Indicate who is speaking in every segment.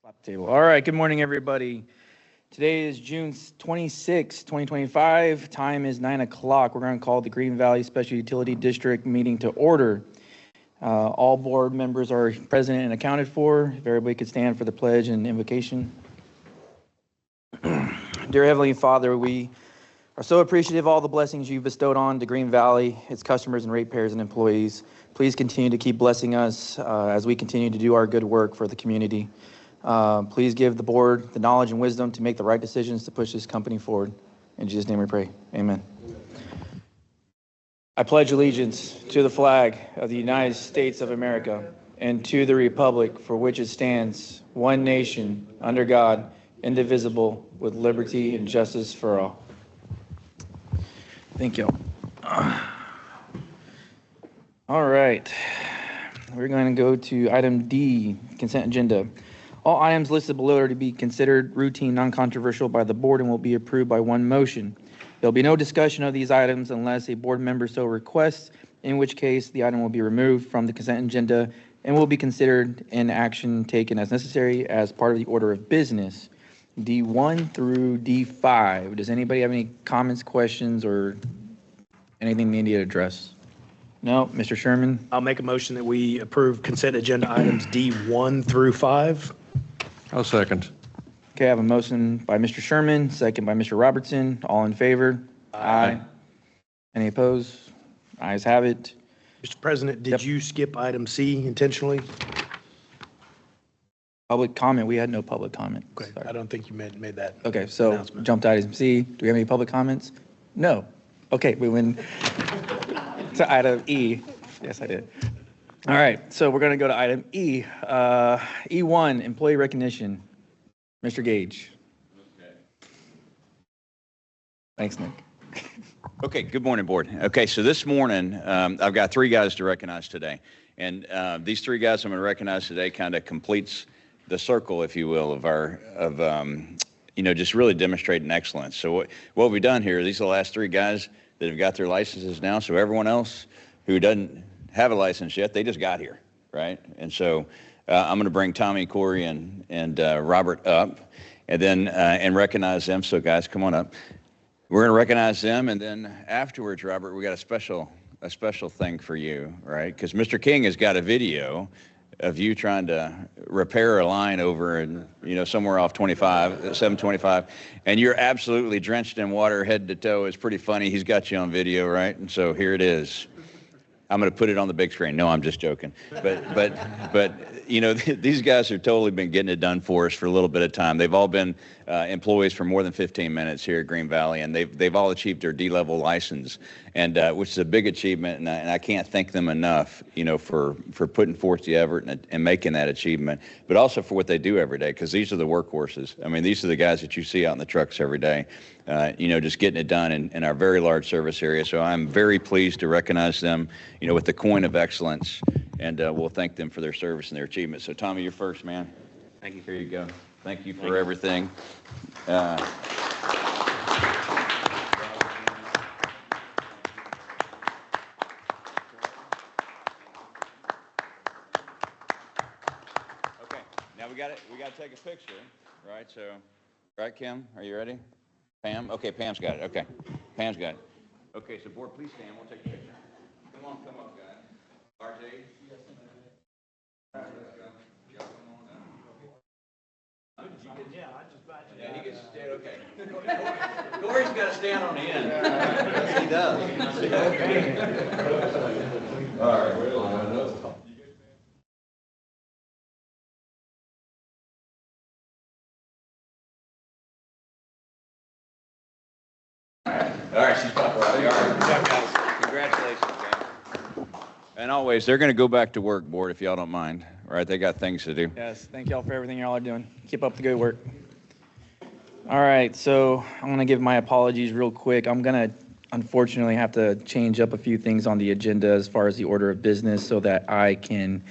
Speaker 1: Flop table. All right, good morning, everybody. Today is June 26, 2025. Time is 9 o'clock. We're going to call the Green Valley Special Utility District meeting to order. All board members are present and accounted for. If everybody could stand for the pledge and invocation. Dear Heavenly Father, we are so appreciative of all the blessings you've bestowed on the Green Valley, its customers and ratepayers and employees. Please continue to keep blessing us as we continue to do our good work for the community. Please give the board the knowledge and wisdom to make the right decisions to push this company forward. In Jesus' name we pray. Amen. I pledge allegiance to the flag of the United States of America and to the republic for which it stands, one nation, under God, indivisible, with liberty and justice for all. Thank you. All right. We're going to go to item D, consent agenda. All items listed below are to be considered routine, non-controversial by the board and will be approved by one motion. There'll be no discussion of these items unless a board member so requests, in which case the item will be removed from the consent agenda and will be considered and action taken as necessary as part of the order of business. D1 through D5. Does anybody have any comments, questions, or anything they need to address? No, Mr. Sherman?
Speaker 2: I'll make a motion that we approve consent agenda items D1 through 5.
Speaker 3: I'll second.
Speaker 1: Okay, I have a motion by Mr. Sherman, second by Mr. Robertson. All in favor? Aye. Any opposed? Ayes have it.
Speaker 2: Mr. President, did you skip item C intentionally?
Speaker 1: Public comment, we had no public comment.
Speaker 2: Okay,
Speaker 1: Sorry.
Speaker 2: I don't think you made that.
Speaker 1: Okay, so
Speaker 2: announcement.
Speaker 1: jump to item C. Do we have any public comments? No. Okay, we went to item E. Yes, I did. All right, so we're going to go to item E. E1, employee recognition. Mr. Gage.
Speaker 4: Okay.
Speaker 1: Thanks, Nick.
Speaker 4: Okay, good morning, board. Okay, so this morning, I've got three guys to recognize today. And these three guys I'm going to recognize today kind of completes the circle, if you will, of just really demonstrating excellence. So what we've done here, these are the last three guys that have got their licenses now. So everyone else who doesn't have a license yet, they just got here, right? And so I'm going to bring Tommy, Corey, and Robert up, and then and recognize them. So guys, come on up. We're going to recognize them, and then afterwards, Robert, we got a special thing for you, right? Because Mr. King has got a video of you trying to repair a line over in, somewhere off 725, and you're absolutely drenched in water head to toe. It's pretty funny. He's got you on video, right? And so here it is. I'm going to put it on the big screen. No, I'm just joking. But these guys have totally been getting it done for us for a little bit of time. They've all been employees for more than 15 minutes here at Green Valley, and they've all achieved their D-level license, and which is a big achievement. And I can't thank them enough, for putting forth the effort and making that achievement, but also for what they do every day, because these are the workhorses. I mean, these are the guys that you see out in the trucks every day, just getting it done in our very large service area. So I'm very pleased to recognize them, with the coin of excellence, and we'll thank them for their service and their achievements. So Tommy, you're first, man.
Speaker 5: Thank you.
Speaker 4: Here you go. Thank you for everything. Okay, now we got to take a picture, right? So, right, Kim, are you ready? Pam? Okay, Pam's got it. Okay, Pam's got it. Okay, so board, please stand. We'll take a picture. Come on, guys. RJ? Yes, all right, let's go. Y'all come on down. Yeah, he gets to stand, okay. Corey's got to stand on the end. Yes, he does. All right, well, all right, she's top right. All right, good job, guys. Congratulations, guys. And always, they're going to go back to work, board, if y'all don't mind. Right, they got things to do.
Speaker 1: Yes, thank y'all for everything y'all are doing. Keep up the good work. All right, so I'm going to give my apologies real quick. I'm going to unfortunately have to change up a few things on the agenda as far as the order of business so that I can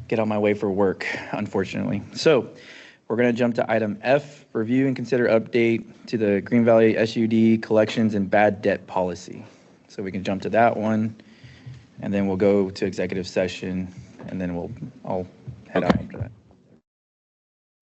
Speaker 1: get on my way for work, unfortunately. So we're going to jump to item F, review and consider update to the Green Valley SUD collections and bad debt policy. So we can jump to that one, and then we'll go to executive session, and then I'll head out after that.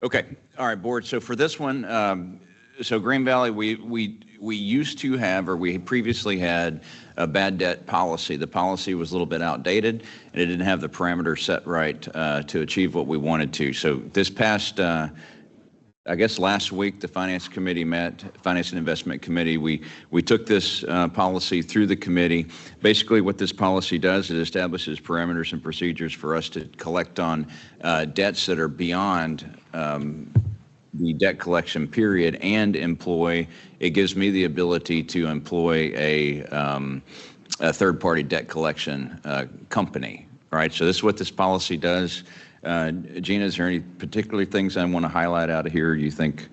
Speaker 4: Okay, all right, board. So for this one, so Green Valley, we used to have, or we previously had a bad debt policy. The policy was a little bit outdated, and it didn't have the parameters set right to achieve what we wanted to. So this past, I guess last week, the Finance Committee met, Finance and Investment Committee. We took this policy through the committee. Basically, what this policy does is establishes parameters and procedures for us to collect on debts that are beyond the debt collection period and employ. It gives me the ability to employ a third-party debt collection company. All right. So this is what this policy does. Gina, is there any particular things I want to highlight out of here? You think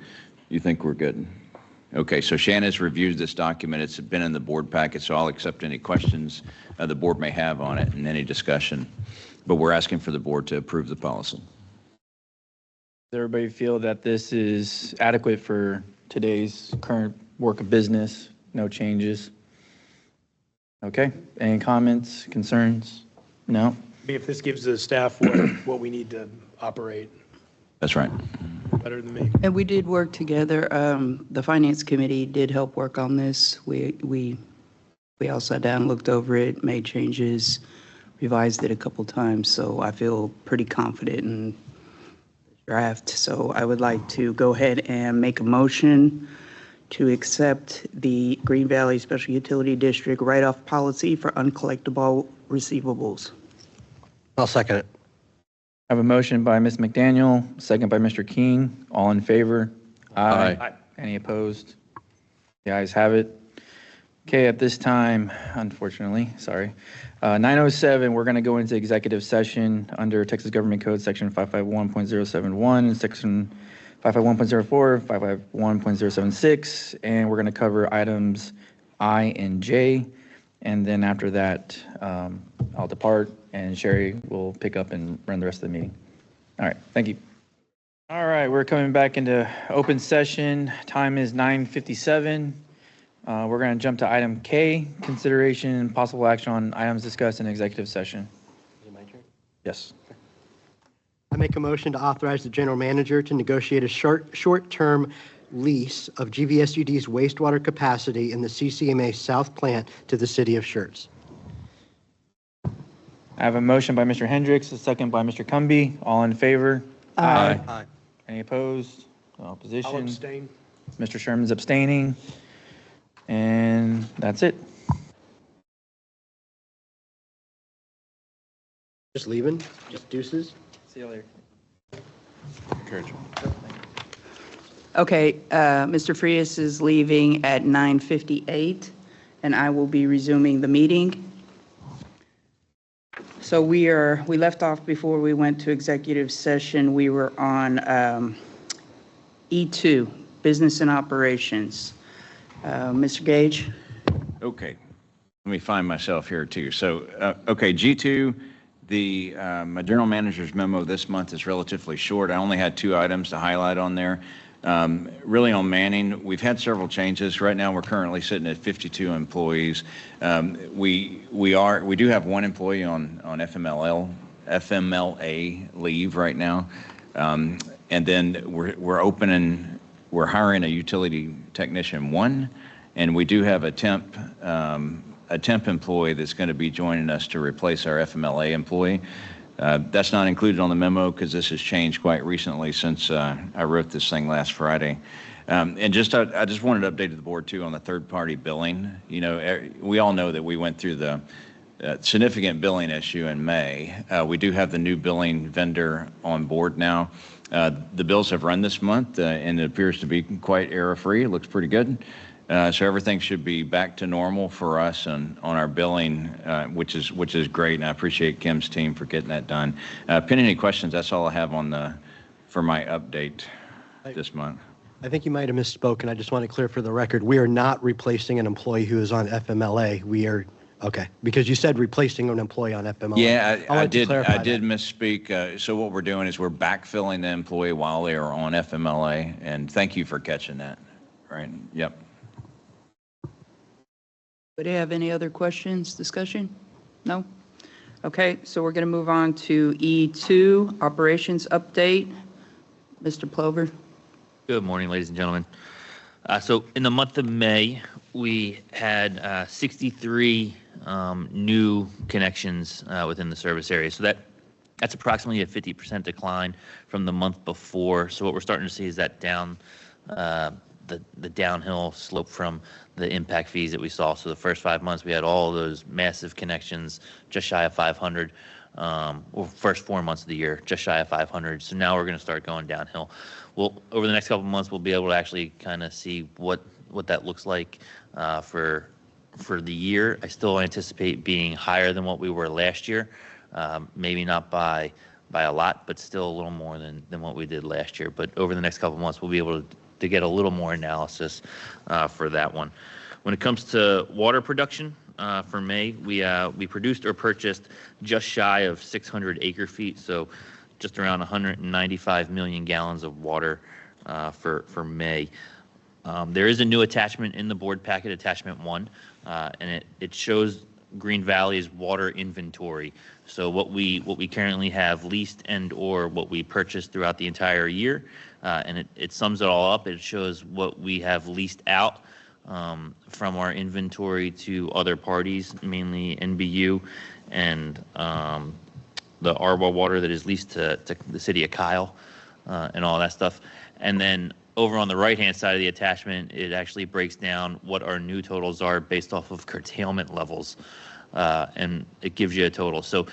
Speaker 4: we're good? Okay, so Shannon's reviewed this document. It's been in the board packet, so I'll accept any questions the board may have on it and any discussion. But we're asking for the board to approve the policy.
Speaker 1: Does everybody feel that this is adequate for today's current work of business? No changes? Okay, any comments, concerns? No?
Speaker 2: If this gives the staff what we need to operate
Speaker 4: That's right.
Speaker 2: better than me.
Speaker 3: And we did work together. The Finance Committee did help work on this. We all sat down, looked over it, made changes, revised it a couple times. So I feel pretty confident in the draft. So I would like to go ahead and make a motion to accept the Green Valley Special Utility District write-off policy for uncollectible receivables.
Speaker 5: I'll second it.
Speaker 1: I have a motion by Ms. McDaniel, second by Mr. King. All in favor?
Speaker 5: Aye.
Speaker 1: Any opposed? The ayes have it. Okay, at this time, unfortunately, sorry, 9:07, we're going to go into executive session under Texas Government Code Section 551.071, Section 551.04, 551.076, and we're going to cover items I and J. And then after that, I'll depart, and Sherry will pick up and run the rest of the meeting. All right, thank you. All right, we're coming back into open session. Time is 9:57. We're going to jump to item K, consideration and possible action on items discussed in executive session.
Speaker 5: Is it my turn?
Speaker 1: Yes.
Speaker 5: I make a motion to authorize the general manager to negotiate a short-term lease of GVSUD's wastewater capacity in the CCMA South plant to the city of Schertz.
Speaker 1: I have a motion by Mr. Hendricks, a second by Mr. Cumby. All in favor?
Speaker 5: Aye.
Speaker 1: Any opposed? No
Speaker 2: I'll
Speaker 1: opposition?
Speaker 2: abstain.
Speaker 1: Mr. Sherman's abstaining. And that's it.
Speaker 5: Just leaving? Just deuces?
Speaker 1: See you later.
Speaker 3: Okay, Mr. Frias is leaving at 9:58, and I will be resuming the meeting. So we left off before we went to executive session. We were on E2, Business and Operations. Mr. Gage?
Speaker 4: Okay, let me find myself here too. So, okay, G2, my general manager's memo this month is relatively short. I only had 2 items to highlight on there. Really on Manning, we've had several changes. Right now, we're currently sitting at 52 employees. We do have 1 employee on FMLA leave right now, and then we're hiring a utility technician 1, and we do have a temp employee that's going to be joining us to replace our FMLA employee. That's not included on the memo because this has changed quite recently since I wrote this thing last Friday. And I just wanted to update the board too on the third-party billing. You know, we all know that we went through the significant billing issue in May. We do have the new billing vendor on board now. The bills have run this month, and it appears to be quite error-free. It looks pretty good. So everything should be back to normal for us on our billing, which is great, and I appreciate Kim's team for getting that done. Pending any questions, that's all I have for my update this month.
Speaker 5: I think you might have misspoken. I just want to clear for the record. We are not replacing an employee who is on FMLA. We are, okay, because you said replacing an employee on FMLA.
Speaker 4: Yeah, I did
Speaker 5: that.
Speaker 4: misspeak. So what we're doing is we're backfilling the employee while they are on FMLA, and thank you for catching that. Right, yep.
Speaker 3: Do you have any other questions, discussion? No? Okay, so we're going to move on to E2, Operations Update. Mr. Plover?
Speaker 6: Good morning, ladies and gentlemen. So in the month of May, we had 63 new connections within the service area. So that's approximately a 50% decline from the month before. So what we're starting to see is that the downhill slope from the impact fees that we saw. So the first 5 months, we had all those massive connections, just shy of 500. First 4 months of the year, just shy of 500. So now we're going to start going downhill. Well, over the next couple of months, we'll be able to actually kind of see what that looks like for the year. I still anticipate being higher than what we were last year. Maybe not by a lot, but still a little more than what we did last year. But over the next couple of months, we'll be able to get a little more analysis for that one. When it comes to water production, for May, we produced or purchased just shy of 600 acre feet, so just around 195 million gallons of water for May. There is a new attachment in the board packet, attachment 1, and it shows Green Valley's water inventory. So what we currently have leased and or what we purchased throughout the entire year, and it sums it all up. It shows what we have leased out from our inventory to other parties, mainly NBU and the Arwa water that is leased to the city of Kyle and all that stuff. And then over on the right-hand side of the attachment, it actually breaks down what our new totals are based off of curtailment levels, and it gives you a total. So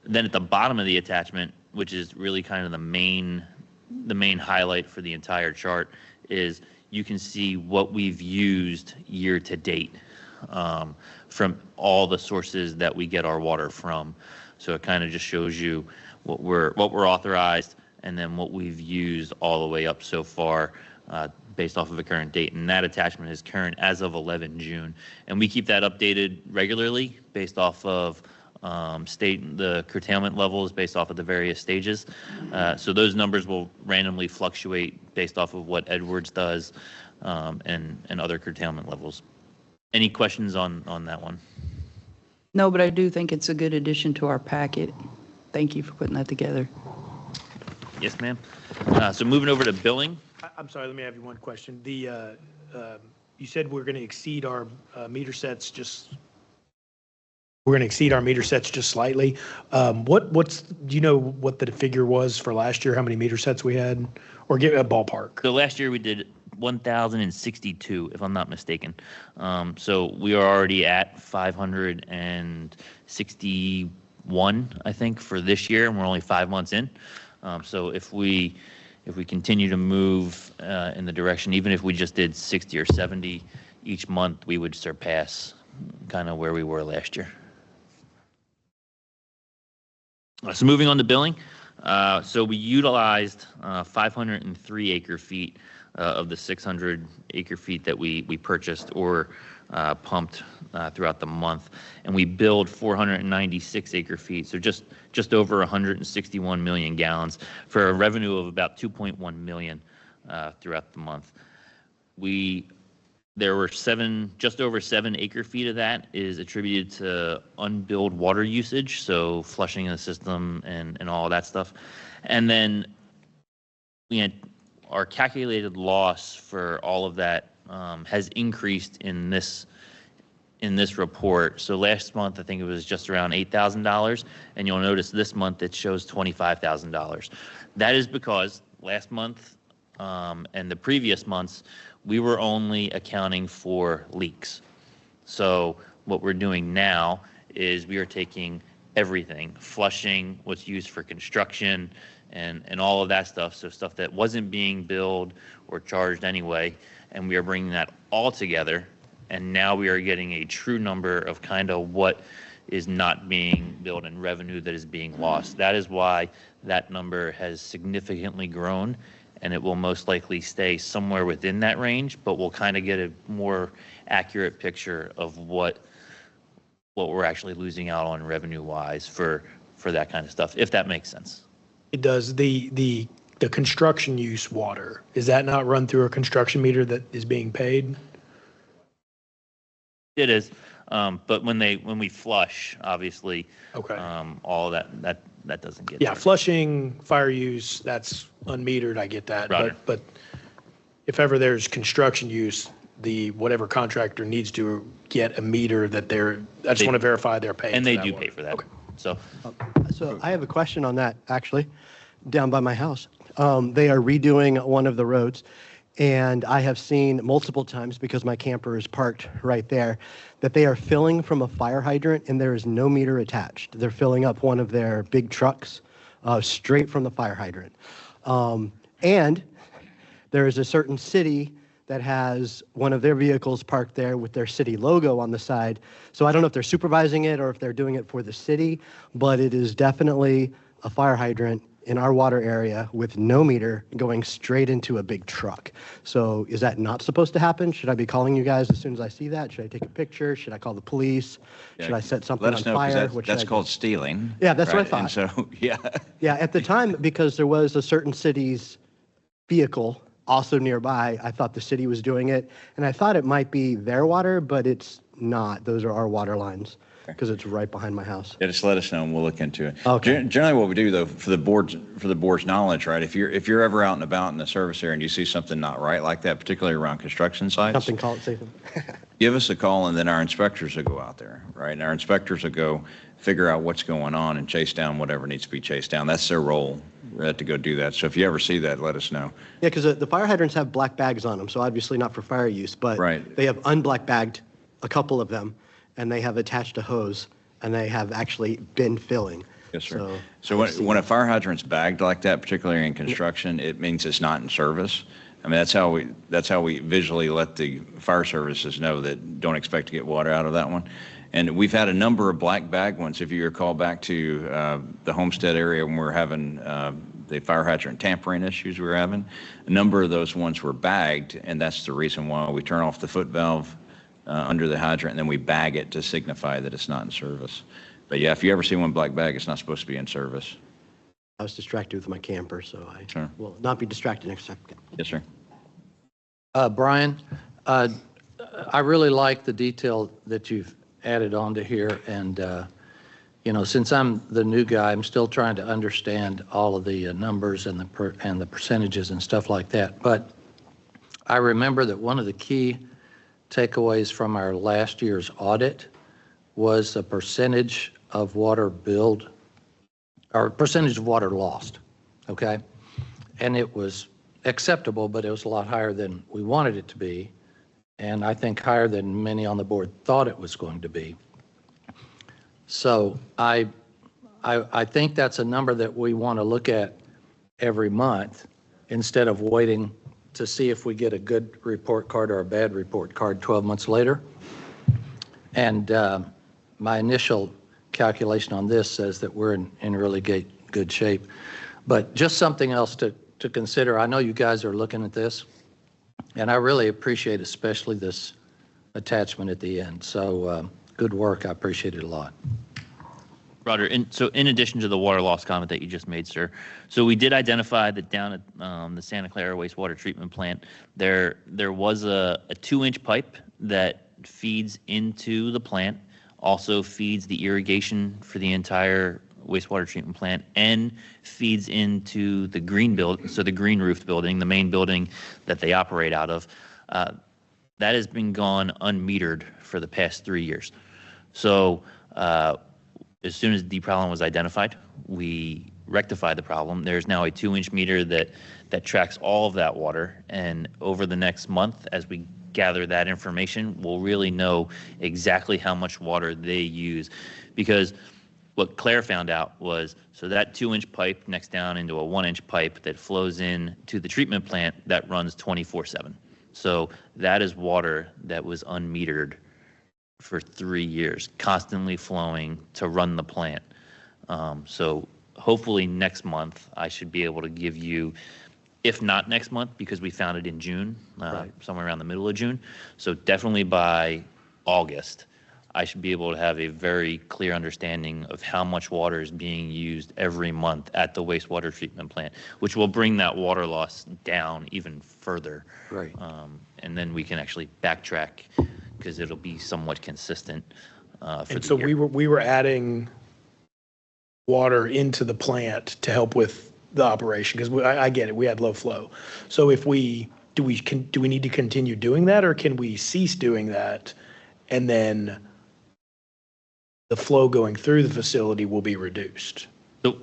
Speaker 6: then at the bottom of the attachment, which is really kind of the main highlight for the entire chart, is you can see what we've used year to date from all the sources that we get our water from. So it kind of just shows you what we're authorized and then what we've used all the way up so far based off of a current date. And that attachment is current as of 11 June. And we keep that updated regularly based off of the curtailment levels based off of the various stages. So those numbers will randomly fluctuate based off of what Edwards does and other curtailment levels. Any questions on that one?
Speaker 3: No, but I do think it's a good addition to our packet. Thank you for putting that together.
Speaker 6: Yes, ma'am. So moving over to billing.
Speaker 2: I'm sorry, let me have you one question. You said we're going to exceed our meter sets just slightly. Do you know what the figure was for last year? How many meter sets we had? Or give a ballpark.
Speaker 6: So last year we did 1,062, if I'm not mistaken. So we are already at 561, I think, for this year, and we're only 5 months in. So if we continue to move in the direction, even if we just did 60 or 70 each month, we would surpass kind of where we were last year. So moving on to billing. So we utilized 503 acre feet of the 600 acre feet that we purchased or pumped throughout the month, and we billed 496 acre feet, so just over 161 million gallons for a revenue of about 2.1 million throughout the month. There were just over 7 acre feet of that is attributed to unbilled water usage, so flushing in the system and all of that stuff. And then we had our calculated loss for all of that has increased in this report. So last month, I think it was just around $8,000, and you'll notice this month it shows $25,000. That is because last month and the previous months, we were only accounting for leaks. So what we're doing now is we are taking everything, flushing, what's used for construction, and all of that stuff, so stuff that wasn't being billed or charged anyway, and we are bringing that all together, and now we are getting a true number of kind of what is not being billed and revenue that is being lost. That is why that number has significantly grown, and it will most likely stay somewhere within that range, but we'll kind of get a more accurate picture of what we're actually losing out on revenue-wise for that kind of stuff, if that makes sense.
Speaker 2: It does. The construction use water, is that not run through a construction meter that is being paid?
Speaker 6: It is, but when we flush, obviously,
Speaker 2: Okay.
Speaker 6: all that that doesn't get.
Speaker 2: Yeah,
Speaker 6: charged.
Speaker 2: flushing, fire use, that's unmetered, I get that.
Speaker 6: Roger.
Speaker 2: But if ever there's construction use, the whatever contractor needs to get a meter that I just want to verify they're paying.
Speaker 6: And
Speaker 2: for
Speaker 6: they
Speaker 2: that
Speaker 6: do
Speaker 2: water.
Speaker 6: pay for that.
Speaker 2: Okay.
Speaker 6: So
Speaker 5: So I have a question on that, actually, down by my house. They are redoing one of the roads, and I have seen multiple times, because my camper is parked right there, that they are filling from a fire hydrant and there is no meter attached. They're filling up one of their big trucks straight from the fire hydrant. And there is a certain city that has one of their vehicles parked there with their city logo on the side. So I don't know if they're supervising it or if they're doing it for the city, but it is definitely a fire hydrant in our water area with no meter going straight into a big truck. So is that not supposed to happen? Should I be calling you guys as soon as I see that? Should I take a picture? Should I call the police? Should I set something
Speaker 4: Let
Speaker 5: on
Speaker 4: us know, 'cause
Speaker 5: fire?
Speaker 4: that-
Speaker 5: What should
Speaker 4: that's
Speaker 5: I do?
Speaker 4: called stealing.
Speaker 5: Yeah, that's what I
Speaker 4: right?
Speaker 5: thought.
Speaker 4: And so, yeah.
Speaker 5: Yeah, at the time, because there was a certain city's vehicle also nearby, I thought the city was doing it, and I thought it might be their water, but it's not. Those are our water lines, because it's right behind my house.
Speaker 4: Yeah, just let us know and we'll look into it.
Speaker 5: Okay.
Speaker 4: Generally, what we do though, for the board's knowledge, right? If you're ever out and about in the service area and you see something not right like that, particularly around construction sites,
Speaker 5: Something call it safe.
Speaker 4: give us a call and then our inspectors will go out there, right? And our inspectors will go figure out what's going on and chase down whatever needs to be chased down. That's their role, to go do that. So if you ever see that, let us know.
Speaker 5: Yeah, because the fire hydrants have black bags on them, so obviously not for fire use, but
Speaker 4: Right.
Speaker 5: they have unblack bagged a couple of them, and they have attached a hose, and they have actually been filling.
Speaker 4: Yes, sir.
Speaker 5: So
Speaker 4: So
Speaker 5: I've seen
Speaker 4: when a fire hydrant's bagged like that, particularly in construction, it means it's not in service. I mean, that's how we visually let the fire services know that don't expect to get water out of that one. And we've had a number of black bag ones. If you recall back to the Homestead area when we were having the fire hydrant tampering issues we were having, a number of those ones were bagged, and that's the reason why we turn off the foot valve under the hydrant, and then we bag it to signify that it's not in service. But yeah, if you ever see one black bag, it's not supposed to be in service.
Speaker 5: I was distracted with my camper, so I
Speaker 4: Sure.
Speaker 5: will not be distracted next second.
Speaker 4: Yes, sir.
Speaker 7: Brian, I really like the detail that you've added onto here, and, since I'm the new guy, I'm still trying to understand all of the numbers and the percentages and stuff like that. But I remember that one of the key takeaways from our last year's audit was the percentage of water billed, or percentage of water lost, okay? And it was acceptable, but it was a lot higher than we wanted it to be, and I think higher than many on the board thought it was going to be. So I think that's a number that we want to look at every month instead of waiting to see if we get a good report card or a bad report card 12 months later. And my initial calculation on this says that we're in really good shape. But just something else to consider. I know you guys are looking at this, and I really appreciate especially this attachment at the end. So good work. I appreciate it a lot.
Speaker 6: Roger, so in addition to the water loss comment that you just made, sir, so we did identify that down at the Santa Clara wastewater treatment plant, there was a 2-inch pipe that feeds into the plant, also feeds the irrigation for the entire wastewater treatment plant, and feeds into the green so the green roofed building, the main building that they operate out of. That has been gone unmetered for the past 3 years. So as soon as the problem was identified, we rectified the problem. There's now a 2-inch meter that tracks all of that water, and over the next month, as we gather that information, we'll really know exactly how much water they use. Because what Claire found out was, so that 2-inch pipe next down into a 1-inch pipe that flows in to the treatment plant that runs 24/7. So that is water that was unmetered for 3 years, constantly flowing to run the plant. So hopefully next month I should be able to give you, if not next month, because we found it in June, somewhere around the middle of June. So definitely by August, I should be able to have a very clear understanding of how much water is being used every month at the wastewater treatment plant, which will bring that water loss down even further.
Speaker 7: Right.
Speaker 6: And then we can actually backtrack, because it'll be somewhat consistent for
Speaker 2: And
Speaker 6: the
Speaker 2: so
Speaker 6: year.
Speaker 2: we were adding water into the plant to help with the operation? Because I get it, we had low flow. So if do we need to continue doing that, or can we cease doing that and then the flow going through the facility will be reduced?
Speaker 6: So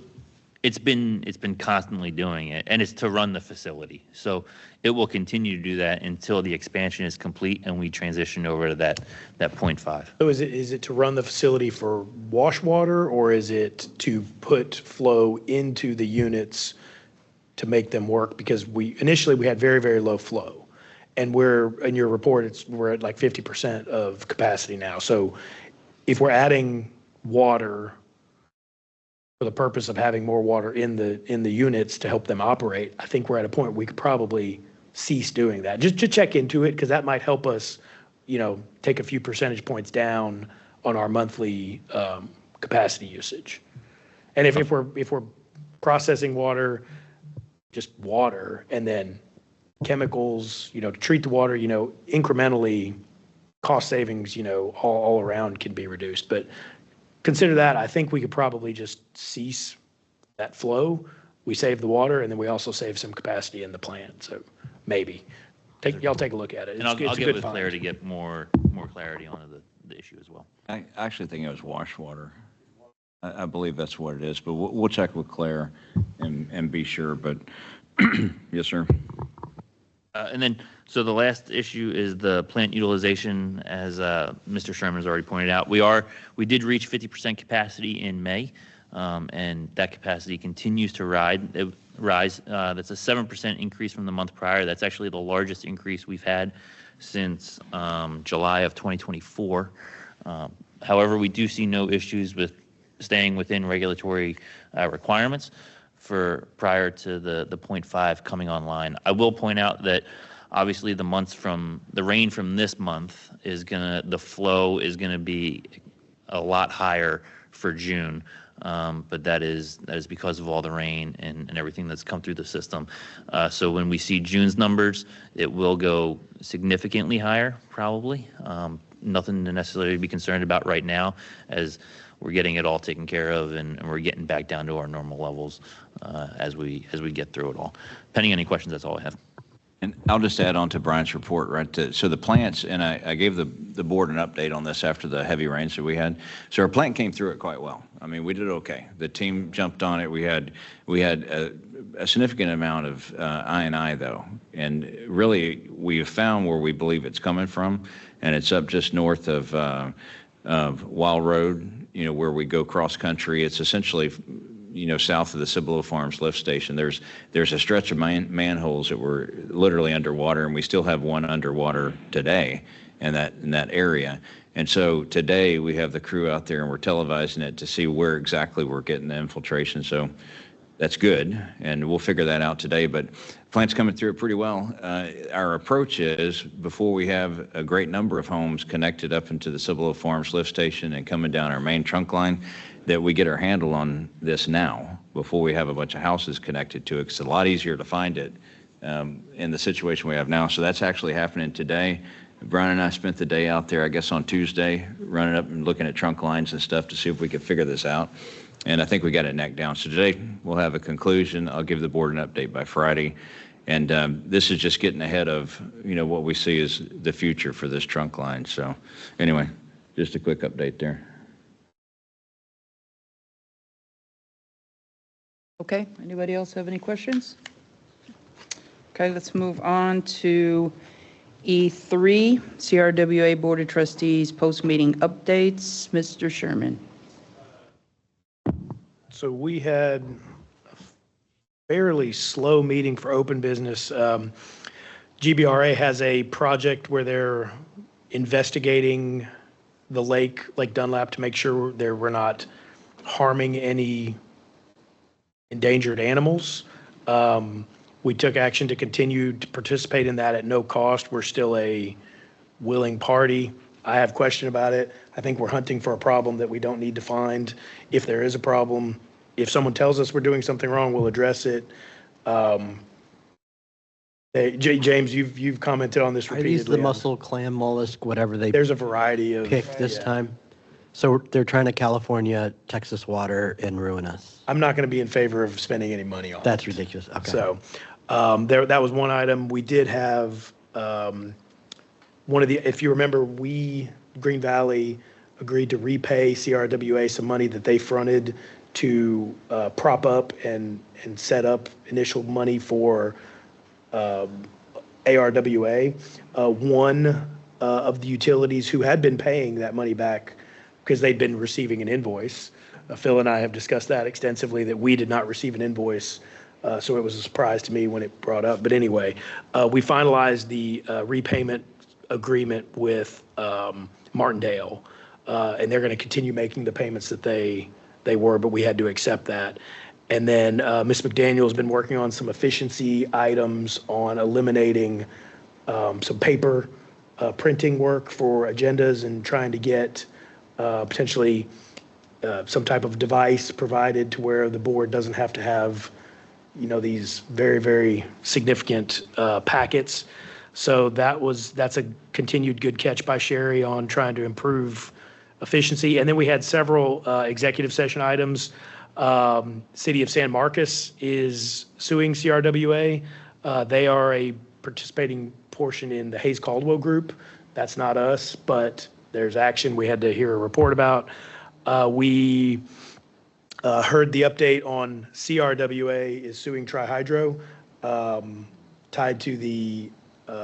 Speaker 6: it's been constantly doing it, and it's to run the facility. So it will continue to do that until the expansion is complete and we transition over to that 0.5.
Speaker 2: So is it to run the facility for wash water, or is it to put flow into the units to make them work? Because initially we had very, very low flow, and in your report, we're at like 50% of capacity now. So if we're adding water for the purpose of having more water in the units to help them operate, I think we're at a point where we could probably cease doing that. Just to check into it, because that might help us, take a few percentage points down on our monthly capacity usage. And if we're processing water, just water, and then chemicals, to treat the water, incrementally, cost savings, all around can be reduced. But consider that. I think we could probably just cease that flow. We save the water, and then we also save some capacity in the plant. So maybe y'all take a look at it.
Speaker 6: And I'll
Speaker 2: It's a
Speaker 6: get
Speaker 2: good
Speaker 6: with
Speaker 2: find.
Speaker 6: Claire to get more clarity on the issue as well.
Speaker 4: I actually think it was wash water. I believe that's what it is, but we'll check with Claire and be sure. But yes, sir.
Speaker 6: And then, so the last issue is the plant utilization, as Mr. Sherman has already pointed out. We did reach 50% capacity in May, and that capacity continues to rise. That's a 7% increase from the month prior. That's actually the largest increase we've had since July of 2024. However, we do see no issues with staying within regulatory requirements prior to the 0.5 coming online. I will point out that obviously the rain from this month the flow is gonna be a lot higher for June. But that is because of all the rain and everything that's come through the system. So when we see June's numbers, it will go significantly higher, probably. Nothing to necessarily be concerned about right now, as we're getting it all taken care of and we're getting back down to our normal levels as we get through it all. Pending any questions, that's all I have.
Speaker 4: And I'll just add on to Brian's report, right? So the plants, and I gave the board an update on this after the heavy rains that we had. So our plant came through it quite well. I mean, we did okay. The team jumped on it. We had a significant amount of I&I though, and really we have found where we believe it's coming from, and it's up just north of Wild Road, where we go cross country. It's essentially south of the Cibolo Farms lift station. There's a stretch of manholes that were literally underwater, and we still have one underwater today in that area. And so today we have the crew out there and we're televising it to see where exactly we're getting the infiltration. So that's good, and we'll figure that out today. But plant's coming through it pretty well. Our approach is, before we have a great number of homes connected up into the Cibolo Farms lift station and coming down our main trunk line, that we get our handle on this now before we have a bunch of houses connected to it. It's a lot easier to find it in the situation we have now. So that's actually happening today. Brian and I spent the day out there, I guess on Tuesday, running up and looking at trunk lines and stuff to see if we could figure this out. And I think we got it necked down. So today we'll have a conclusion. I'll give the board an update by Friday. And this is just getting ahead of, what we see as the future for this trunk line. So anyway, just a quick update there.
Speaker 3: Okay, anybody else have any questions? Okay, let's move on to E3, CRWA Board of Trustees post-meeting updates. Mr. Sherman.
Speaker 2: So we had a fairly slow meeting for open business. GBRA has a project where they're investigating the Lake Dunlap to make sure we're not harming any endangered animals. We took action to continue to participate in that at no cost. We're still a willing party. I have a question about it. I think we're hunting for a problem that we don't need to find. If there is a problem, if someone tells us we're doing something wrong, we'll address it. James, you've commented on this
Speaker 5: Are
Speaker 2: repeatedly.
Speaker 5: these the mussel, clam, mollusk, whatever they
Speaker 2: There's a variety of.
Speaker 5: picked this time? So they're trying to California, Texas water and ruin us.
Speaker 2: I'm not going to be in favor of spending any money on it.
Speaker 5: That's ridiculous. Okay.
Speaker 2: So that was one item. We did have one of the, if you remember, Green Valley agreed to repay CRWA some money that they fronted to prop up and set up initial money for ARWA. One of the utilities who had been paying that money back because they'd been receiving an invoice. Phil and I have discussed that extensively, that we did not receive an invoice. So it was a surprise to me when it brought up. But anyway, we finalized the repayment agreement with Martindale, and they're going to continue making the payments that they were, but we had to accept that. And then Ms. McDaniel has been working on some efficiency items on eliminating some paper printing work for agendas and trying to get potentially some type of device provided to where the board doesn't have to have, these very, very significant packets. So that's a continued good catch by Sherry on trying to improve efficiency. And then we had several executive session items. City of San Marcos is suing CRWA. They are a participating portion in the Hayes Caldwell Group. That's not us, but there's action we had to hear a report about. We heard the update on CRWA is suing Tri-Hydro, tied to the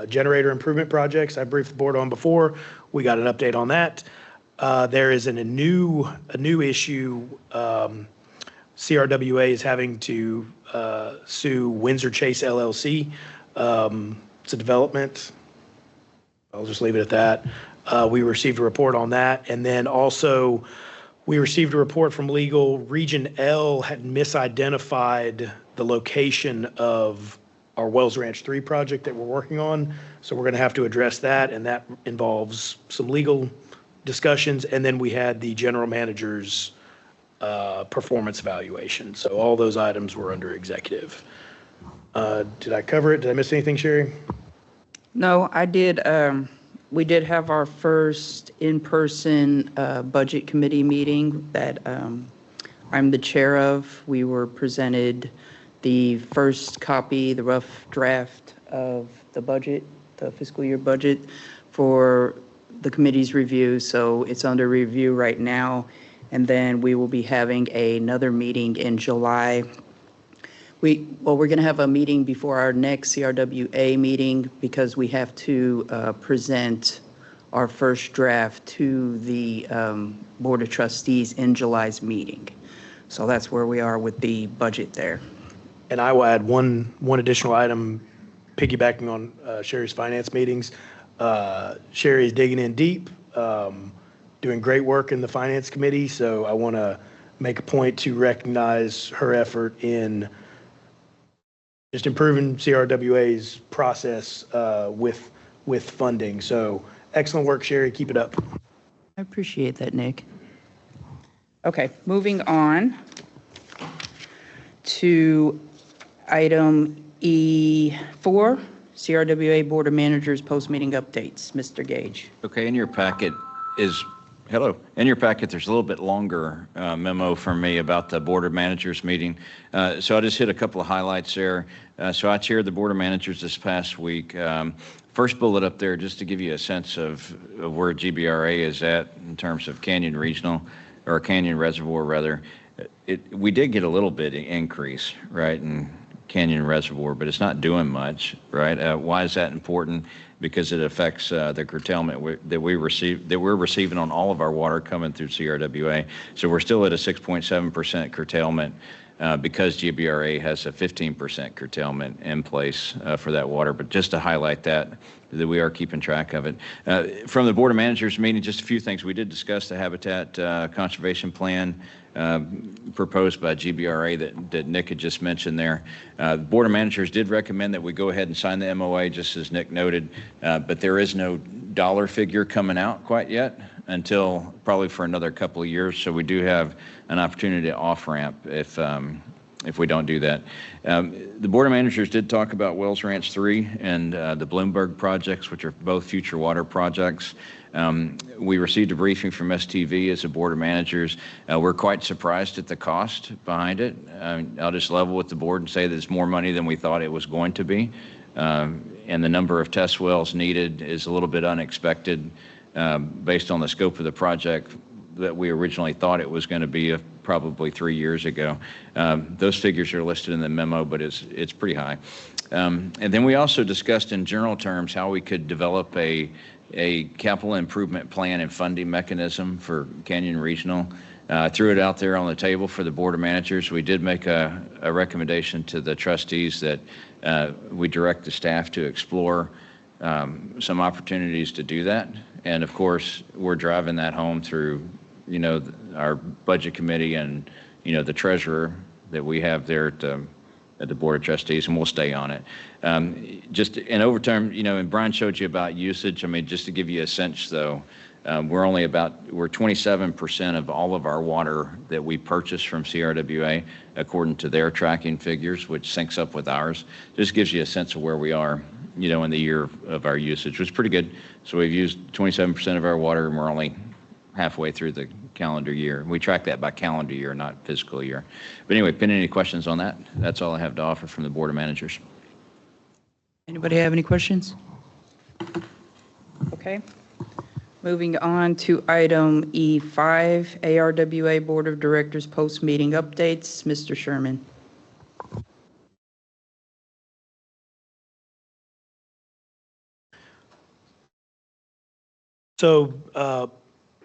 Speaker 2: generator improvement projects I briefed the board on before. We got an update on that. There is a new issue. CRWA is having to sue Windsor Chase LLC. It's a development. I'll just leave it at that. We received a report on that. And then also we received a report from legal. Region L had misidentified the location of our Wells Ranch 3 project that we're working on. So we're going to have to address that, and that involves some legal discussions. And then we had the general manager's performance evaluation. So all those items were under executive. Did I cover it? Did I miss anything, Sherry?
Speaker 3: No, I did. We did have our first in-person budget committee meeting that I'm the chair of. We were presented the first copy, the rough draft of the budget, the fiscal year budget for the committee's review. So it's under review right now. And then we will be having another meeting in July. We're going to have a meeting before our next CRWA meeting because we have to present our first draft to the Board of Trustees in July's meeting. So that's where we are with the budget there.
Speaker 2: And I will add one additional item, piggybacking on Sherry's finance meetings. Sherry is digging in deep, doing great work in the finance committee. So I want to make a point to recognize her effort in just improving CRWA's process with funding. So excellent work, Sherry. Keep it up.
Speaker 3: I appreciate that, Nick. Okay, moving on to item E4, CRWA Board of Managers post-meeting updates. Mr. Gage.
Speaker 4: Okay, in your packet is, hello, in your packet there's a little bit longer memo from me about the Board of Managers meeting. So I'll just hit a couple of highlights there. So I chaired the Board of Managers this past week. First bullet up there, just to give you a sense of where GBRA is at in terms of Canyon Regional, or Canyon Reservoir rather. We did get a little bit increase, right, in Canyon Reservoir, but it's not doing much, right? Why is that important? Because it affects the curtailment that we're receiving on all of our water coming through CRWA. So we're still at a 6.7% curtailment because GBRA has a 15% curtailment in place for that water. But just to highlight that we are keeping track of it. From the Board of Managers meeting, just a few things. We did discuss the habitat conservation plan proposed by GBRA that Nick had just mentioned there. The Board of Managers did recommend that we go ahead and sign the MOA, just as Nick noted, but there is no dollar figure coming out quite yet until probably for another couple of years. So we do have an opportunity to off-ramp if if we don't do that. The Board of Managers did talk about Wells Ranch 3 and the Bloomberg projects, which are both future water projects. We received a briefing from STV as a Board of Managers. We're quite surprised at the cost behind it. I'll just level with the board and say that it's more money than we thought it was going to be. And the number of test wells needed is a little bit unexpected based on the scope of the project that we originally thought it was going to be probably 3 years ago. Those figures are listed in the memo, but it's pretty high. And then we also discussed in general terms how we could develop a capital improvement plan and funding mechanism for Canyon Regional. Threw it out there on the table for the Board of Managers. We did make a recommendation to the trustees that we direct the staff to explore some opportunities to do that. And of course, we're driving that home through, our budget committee and, the treasurer that we have there at the Board of Trustees, and we'll stay on it. Just in overtime, and Brian showed you about usage. I mean, just to give you a sense though, we're 27% of all of our water that we purchase from CRWA, according to their tracking figures, which syncs up with ours. Just gives you a sense of where we are, in the year of our usage, which is pretty good. So we've used 27% of our water, and we're only halfway through the calendar year. We track that by calendar year, not fiscal year. But anyway, been any questions on that? That's all I have to offer from the Board of Managers.
Speaker 3: Anybody have any questions?
Speaker 8: Okay. Moving on to item E5, ARWA Board of Directors post-meeting updates. Mr. Sherman.
Speaker 2: So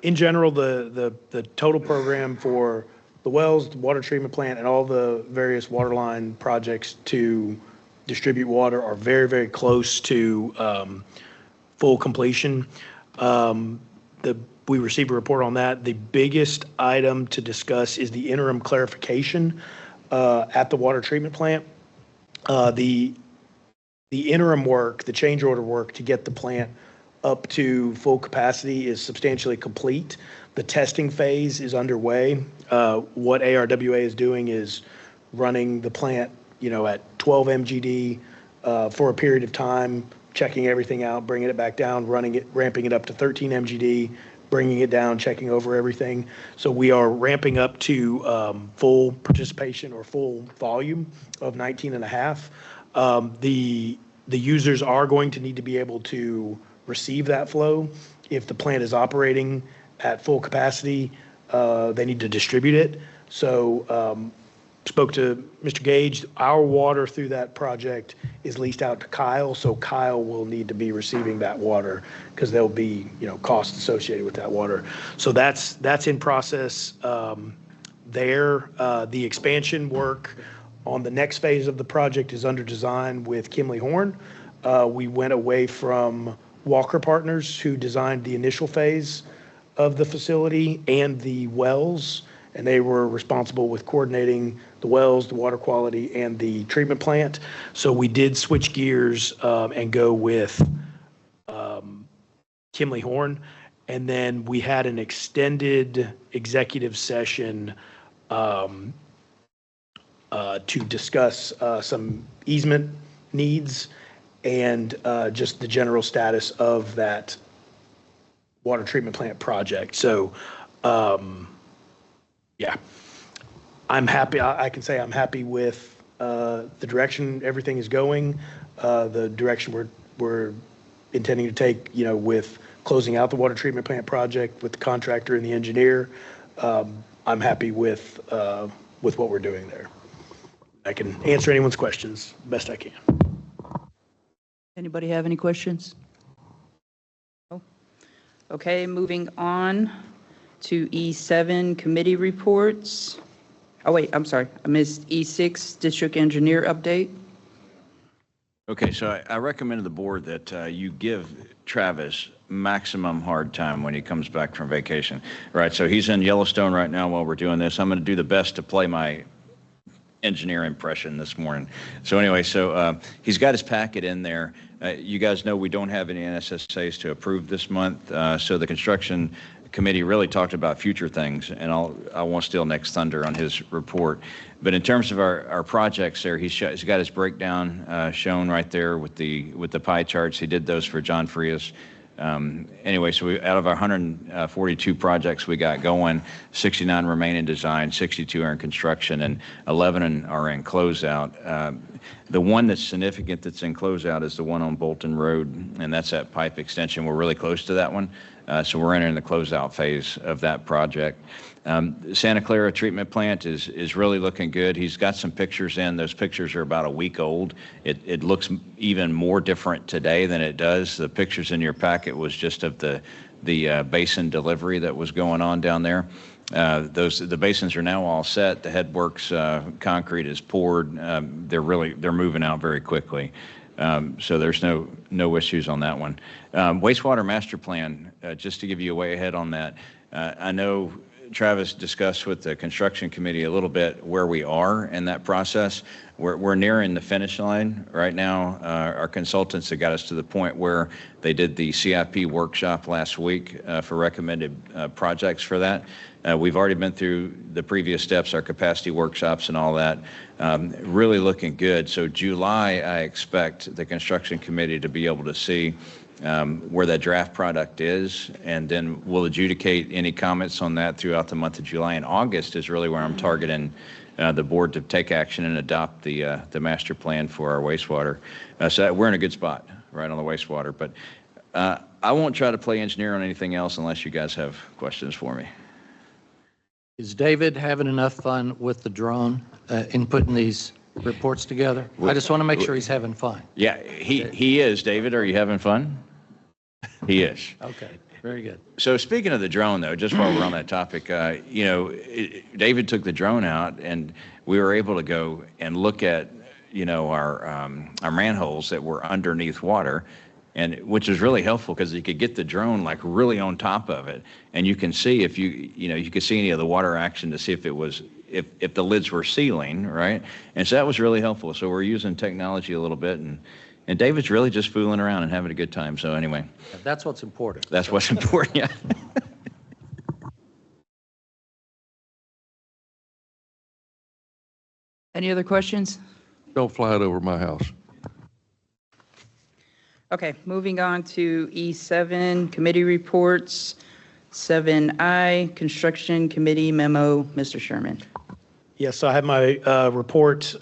Speaker 2: in general, the total program for the wells, the water treatment plant, and all the various water line projects to distribute water are very, very close to full completion. We received a report on that. The biggest item to discuss is the interim clarification at the water treatment plant. The interim work, the change order work to get the plant up to full capacity is substantially complete. The testing phase is underway. What ARWA is doing is running the plant, at 12 MGD for a period of time, checking everything out, bringing it back down, ramping it up to 13 MGD, bringing it down, checking over everything. So we are ramping up to full participation or full volume of 19 and a half. The users are going to need to be able to receive that flow. If the plant is operating at full capacity, they need to distribute it. So spoke to Mr. Gage. Our water through that project is leased out to Kyle, so Kyle will need to be receiving that water because there'll be costs associated with that water. So that's in process there. The expansion work on the next phase of the project is under design with Kimley Horn. We went away from Walker Partners, who designed the initial phase of the facility and the wells, and they were responsible with coordinating the wells, the water quality, and the treatment plant. So we did switch gears and go with Kimley Horn, and then we had an extended executive session to discuss some easement needs and just the general status of that water treatment plant project. So, yeah, I'm happy. I can say I'm happy with the direction everything is going, the direction we're intending to take, with closing out the water treatment plant project with the contractor and the engineer. I'm happy with what we're doing there. I can answer anyone's questions best I can.
Speaker 3: Anybody have any questions?
Speaker 8: Okay, moving on to E7, committee reports. Oh, wait, I'm sorry. I missed E6, district engineer update.
Speaker 4: Okay, so I recommended the board that you give Travis maximum hard time when he comes back from vacation. Right, so he's in Yellowstone right now while we're doing this. I'm going to do the best to play my engineer impression this morning. So anyway, he's got his packet in there. You guys know we don't have any NSSAs to approve this month, so the construction committee really talked about future things, and I won't steal Nick's thunder on his report. But in terms of our projects there, he's got his breakdown shown right there with the pie charts. He did those for John Frias. Anyway, so out of our 142 projects we got going, 69 remain in design, 62 are in construction, and 11 are in closeout. The one that's significant that's in closeout is the one on Bolton Road, and that's that pipe extension. We're really close to that one, so we're entering the closeout phase of that project. Santa Clara treatment plant is really looking good. He's got some pictures in. Those pictures are about a week old. It looks even more different today than it does. The pictures in your packet was just of the basin delivery that was going on down there. The basins are now all set. The headworks concrete is poured. They're moving out very quickly. So there's no issues on that one. Wastewater master plan, just to give you a way ahead on that. I know Travis discussed with the construction committee a little bit where we are in that process. We're nearing the finish line right now. Our consultants have got us to the point where they did the CIP workshop last week for recommended projects for that. We've already been through the previous steps, our capacity workshops and all that. Really looking good. So July, I expect the construction committee to be able to see where that draft product is, and then we'll adjudicate any comments on that throughout the month of July. And August is really where I'm targeting the board to take action and adopt the master plan for our wastewater. So we're in a good spot right on the wastewater. But I won't try to play engineer on anything else unless you guys have questions for me.
Speaker 7: Is David having enough fun with the drone in putting these reports together? I just want to make sure he's having fun.
Speaker 4: Yeah, he is. David, are you having fun? He is.
Speaker 7: Okay, very good.
Speaker 4: So speaking of the drone, though, just while we're on that topic, David took the drone out, and we were able to go and look at, our manholes that were underneath water, and which is really helpful because you could get the drone like really on top of it, and you can see if you could see any of the water action to see if it was if the lids were sealing, right? And so that was really helpful. So we're using technology a little bit, and David's really just fooling around and having a good time. So anyway.
Speaker 7: That's what's important.
Speaker 4: That's what's important, yeah.
Speaker 8: Any other questions?
Speaker 9: Don't fly it over my house.
Speaker 8: Okay, moving on to E7, committee reports. 7I, construction committee memo, Mr. Sherman.
Speaker 2: Yes, I have my report.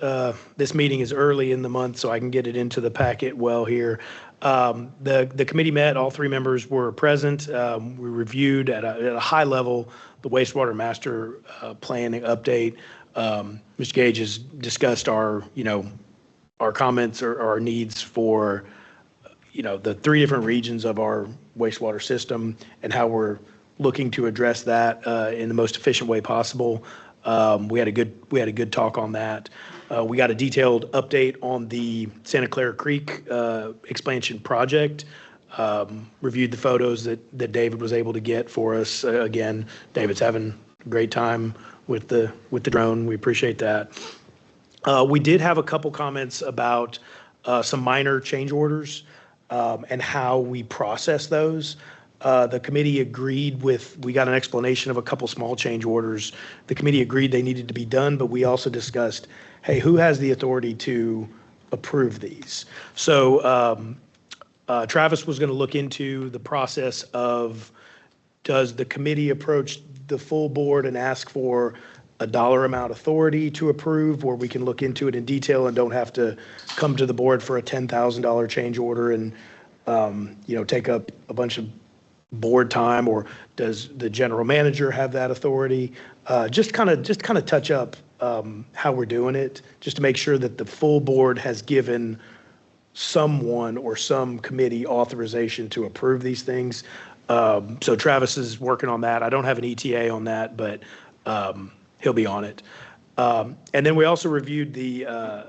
Speaker 2: This meeting is early in the month, so I can get it into the packet well here. The committee met, all three members were present. We reviewed at a high level the wastewater master planning update. Mr. Gage has discussed our comments or our needs for, the three different regions of our wastewater system and how we're looking to address that in the most efficient way possible. We had a good talk on that. We got a detailed update on the Santa Clara Creek expansion project. Reviewed the photos that David was able to get for us. Again, David's having a great time with the drone. We appreciate that. We did have a couple comments about some minor change orders and how we process those. The committee agreed we got an explanation of a couple small change orders. The committee agreed they needed to be done, but we also discussed, hey, who has the authority to approve these? So Travis was going to look into the process of, does the committee approach the full board and ask for a dollar amount authority to approve, where we can look into it in detail and don't have to come to the board for a $10,000 change order and take up a bunch of board time, or does the general manager have that authority? Just kind of touch up how we're doing it, just to make sure that the full board has given someone or some committee authorization to approve these things. So Travis is working on that. I don't have an ETA on that, but he'll be on it. And then we also reviewed the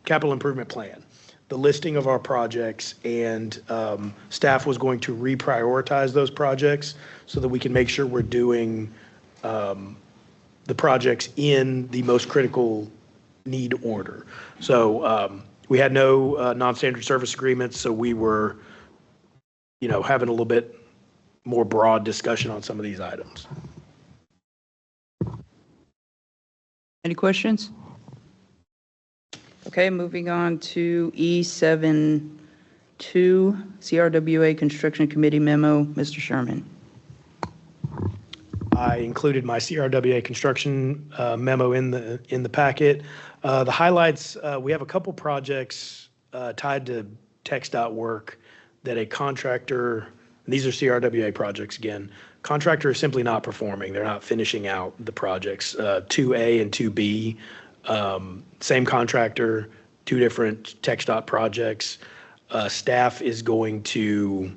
Speaker 2: capital improvement plan, the listing of our projects, and staff was going to reprioritize those projects so that we can make sure we're doing the projects in the most critical need order. So we had no non-standard service agreements, so we were, having a little bit more broad discussion on some of these items.
Speaker 8: Any questions? Okay, moving on to E7-2, CRWA Construction Committee memo. Mr. Sherman.
Speaker 2: I included my CRWA construction memo in the packet. The highlights, we have a couple projects tied to TxDOT work that a contractor, and these are CRWA projects again, contractor is simply not performing. They're not finishing out the projects. 2A and 2B, same contractor, two different TxDOT projects. Staff is going to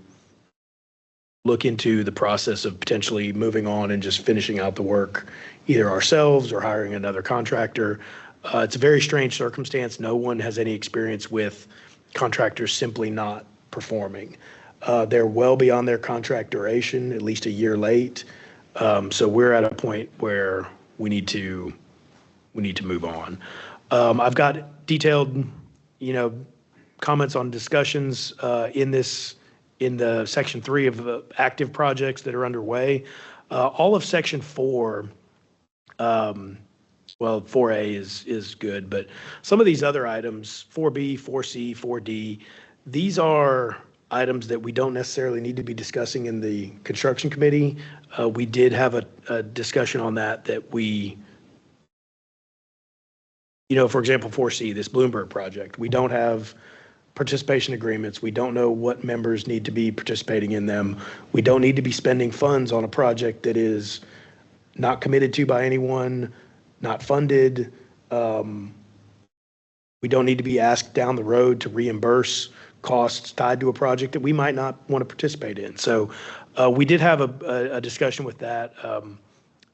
Speaker 2: look into the process of potentially moving on and just finishing out the work, either ourselves or hiring another contractor. It's a very strange circumstance. No one has any experience with contractors simply not performing. They're well beyond their contract duration, at least a year late. So we're at a point where we need to move on. I've got detailed, comments on discussions in the section 3 of the active projects that are underway. All of section 4, well, 4A is good, but some of these other items, 4B, 4C, 4D, these are items that we don't necessarily need to be discussing in the construction committee. We did have a discussion on that we, for example, 4C, this Bloomberg project, we don't have participation agreements. We don't know what members need to be participating in them. We don't need to be spending funds on a project that is not committed to by anyone, not funded. We don't need to be asked down the road to reimburse costs tied to a project that we might not want to participate in. So we did have a discussion with that.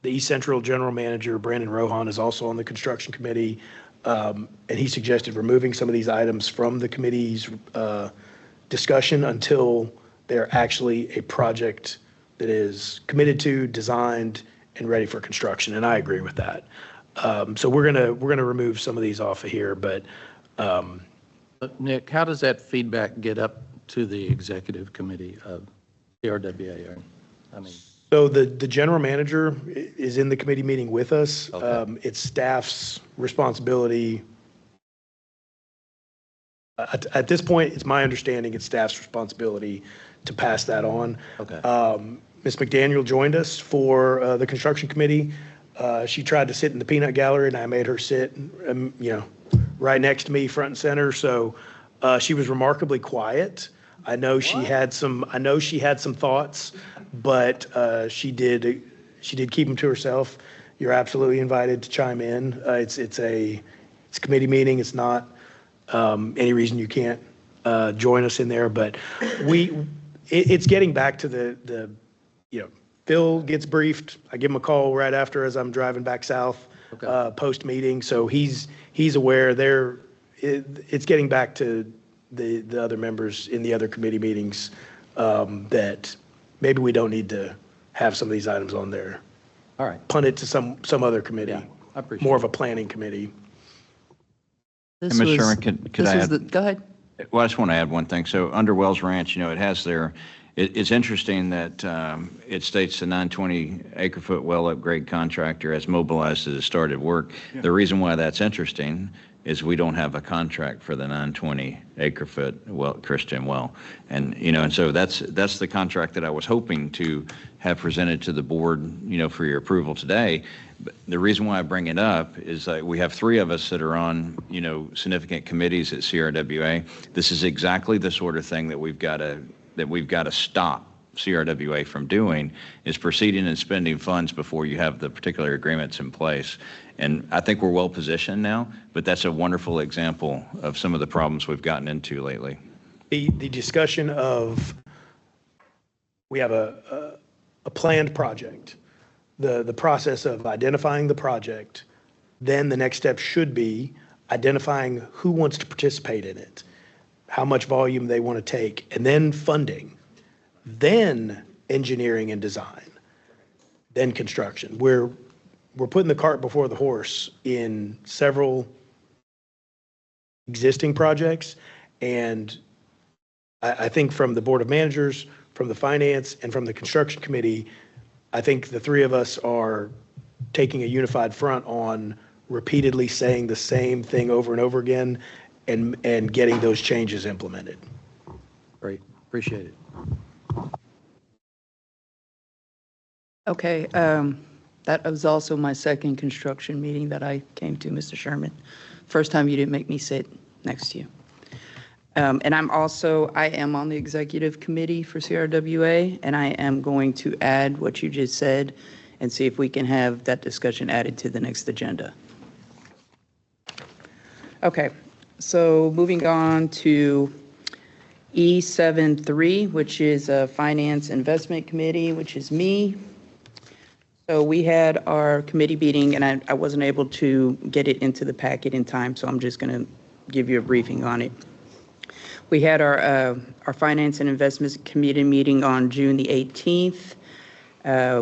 Speaker 2: The East Central General Manager, Brandon Rohan, is also on the construction committee. And he suggested removing some of these items from the committee's discussion until they're actually a project that is committed to, designed, and ready for construction. And I agree with that. So we're gonna remove some of these off of here. But
Speaker 7: Nick, how does that feedback get up to the executive committee of CRWA?
Speaker 2: So the general manager is in the committee meeting with us.
Speaker 7: Okay.
Speaker 2: It's staff's responsibility. At this point, it's my understanding it's staff's responsibility to pass that on.
Speaker 7: Okay.
Speaker 2: Ms. McDaniel joined us for the construction committee. She tried to sit in the peanut gallery, and I made her sit, right next to me, front and center. So she was remarkably quiet. I know she had some thoughts, but she did keep them to herself. You're absolutely invited to chime in. It's a committee meeting. It's not any reason you can't join us in there. But it's getting back to the Phil gets briefed. I give him a call right after as I'm driving back south, post meeting. So he's aware. It's getting back to the other members in the other committee meetings that maybe we don't need to have some of these items on there.
Speaker 7: All right.
Speaker 2: Punt it to some other committee.
Speaker 7: Yeah, I appreciate
Speaker 2: more of a planning committee.
Speaker 8: This
Speaker 4: Ms.
Speaker 8: was-
Speaker 4: Sherman, could I
Speaker 8: this was
Speaker 4: add?
Speaker 8: Go ahead.
Speaker 4: Well, I just want to add one thing. So under Wells Ranch, it has it's interesting that it states the 920 acre-foot well upgrade contractor has mobilized to started work. Yeah. The reason why that's interesting is we don't have a contract for the 920 acre-foot well, Christian well. And, and so that's the contract that I was hoping to have presented to the board, for your approval today. But the reason why I bring it up is that we have 3 of us that are on, significant committees at CRWA. This is exactly the sort of thing that we've got to stop CRWA from doing, is proceeding and spending funds before you have the particular agreements in place. And I think we're well positioned now, but that's a wonderful example of some of the problems we've gotten into lately.
Speaker 2: The discussion of, we have a planned project, the process of identifying the project, then the next step should be identifying who wants to participate in it, how much volume they want to take, and then funding, then engineering and design, then construction. We're putting the cart before the horse in several existing projects, and I think from the Board of Managers, from the finance and from the construction committee, I think the three of us are taking a unified front on repeatedly saying the same thing over and over again and getting those changes implemented.
Speaker 7: Great, appreciate it.
Speaker 8: Okay, that was also my second construction meeting that I came to, Mr. Sherman. First time you didn't make me sit next to you. And I am on the executive committee for CRWA, and I am going to add what you just said and see if we can have that discussion added to the next agenda. Okay, so moving on to E73, which is a Finance Investment Committee, which is me. So we had our committee meeting, and I wasn't able to get it into the packet in time, so I'm just going to give you a briefing on it. We had our Finance and Investments Committee meeting on June the 18th.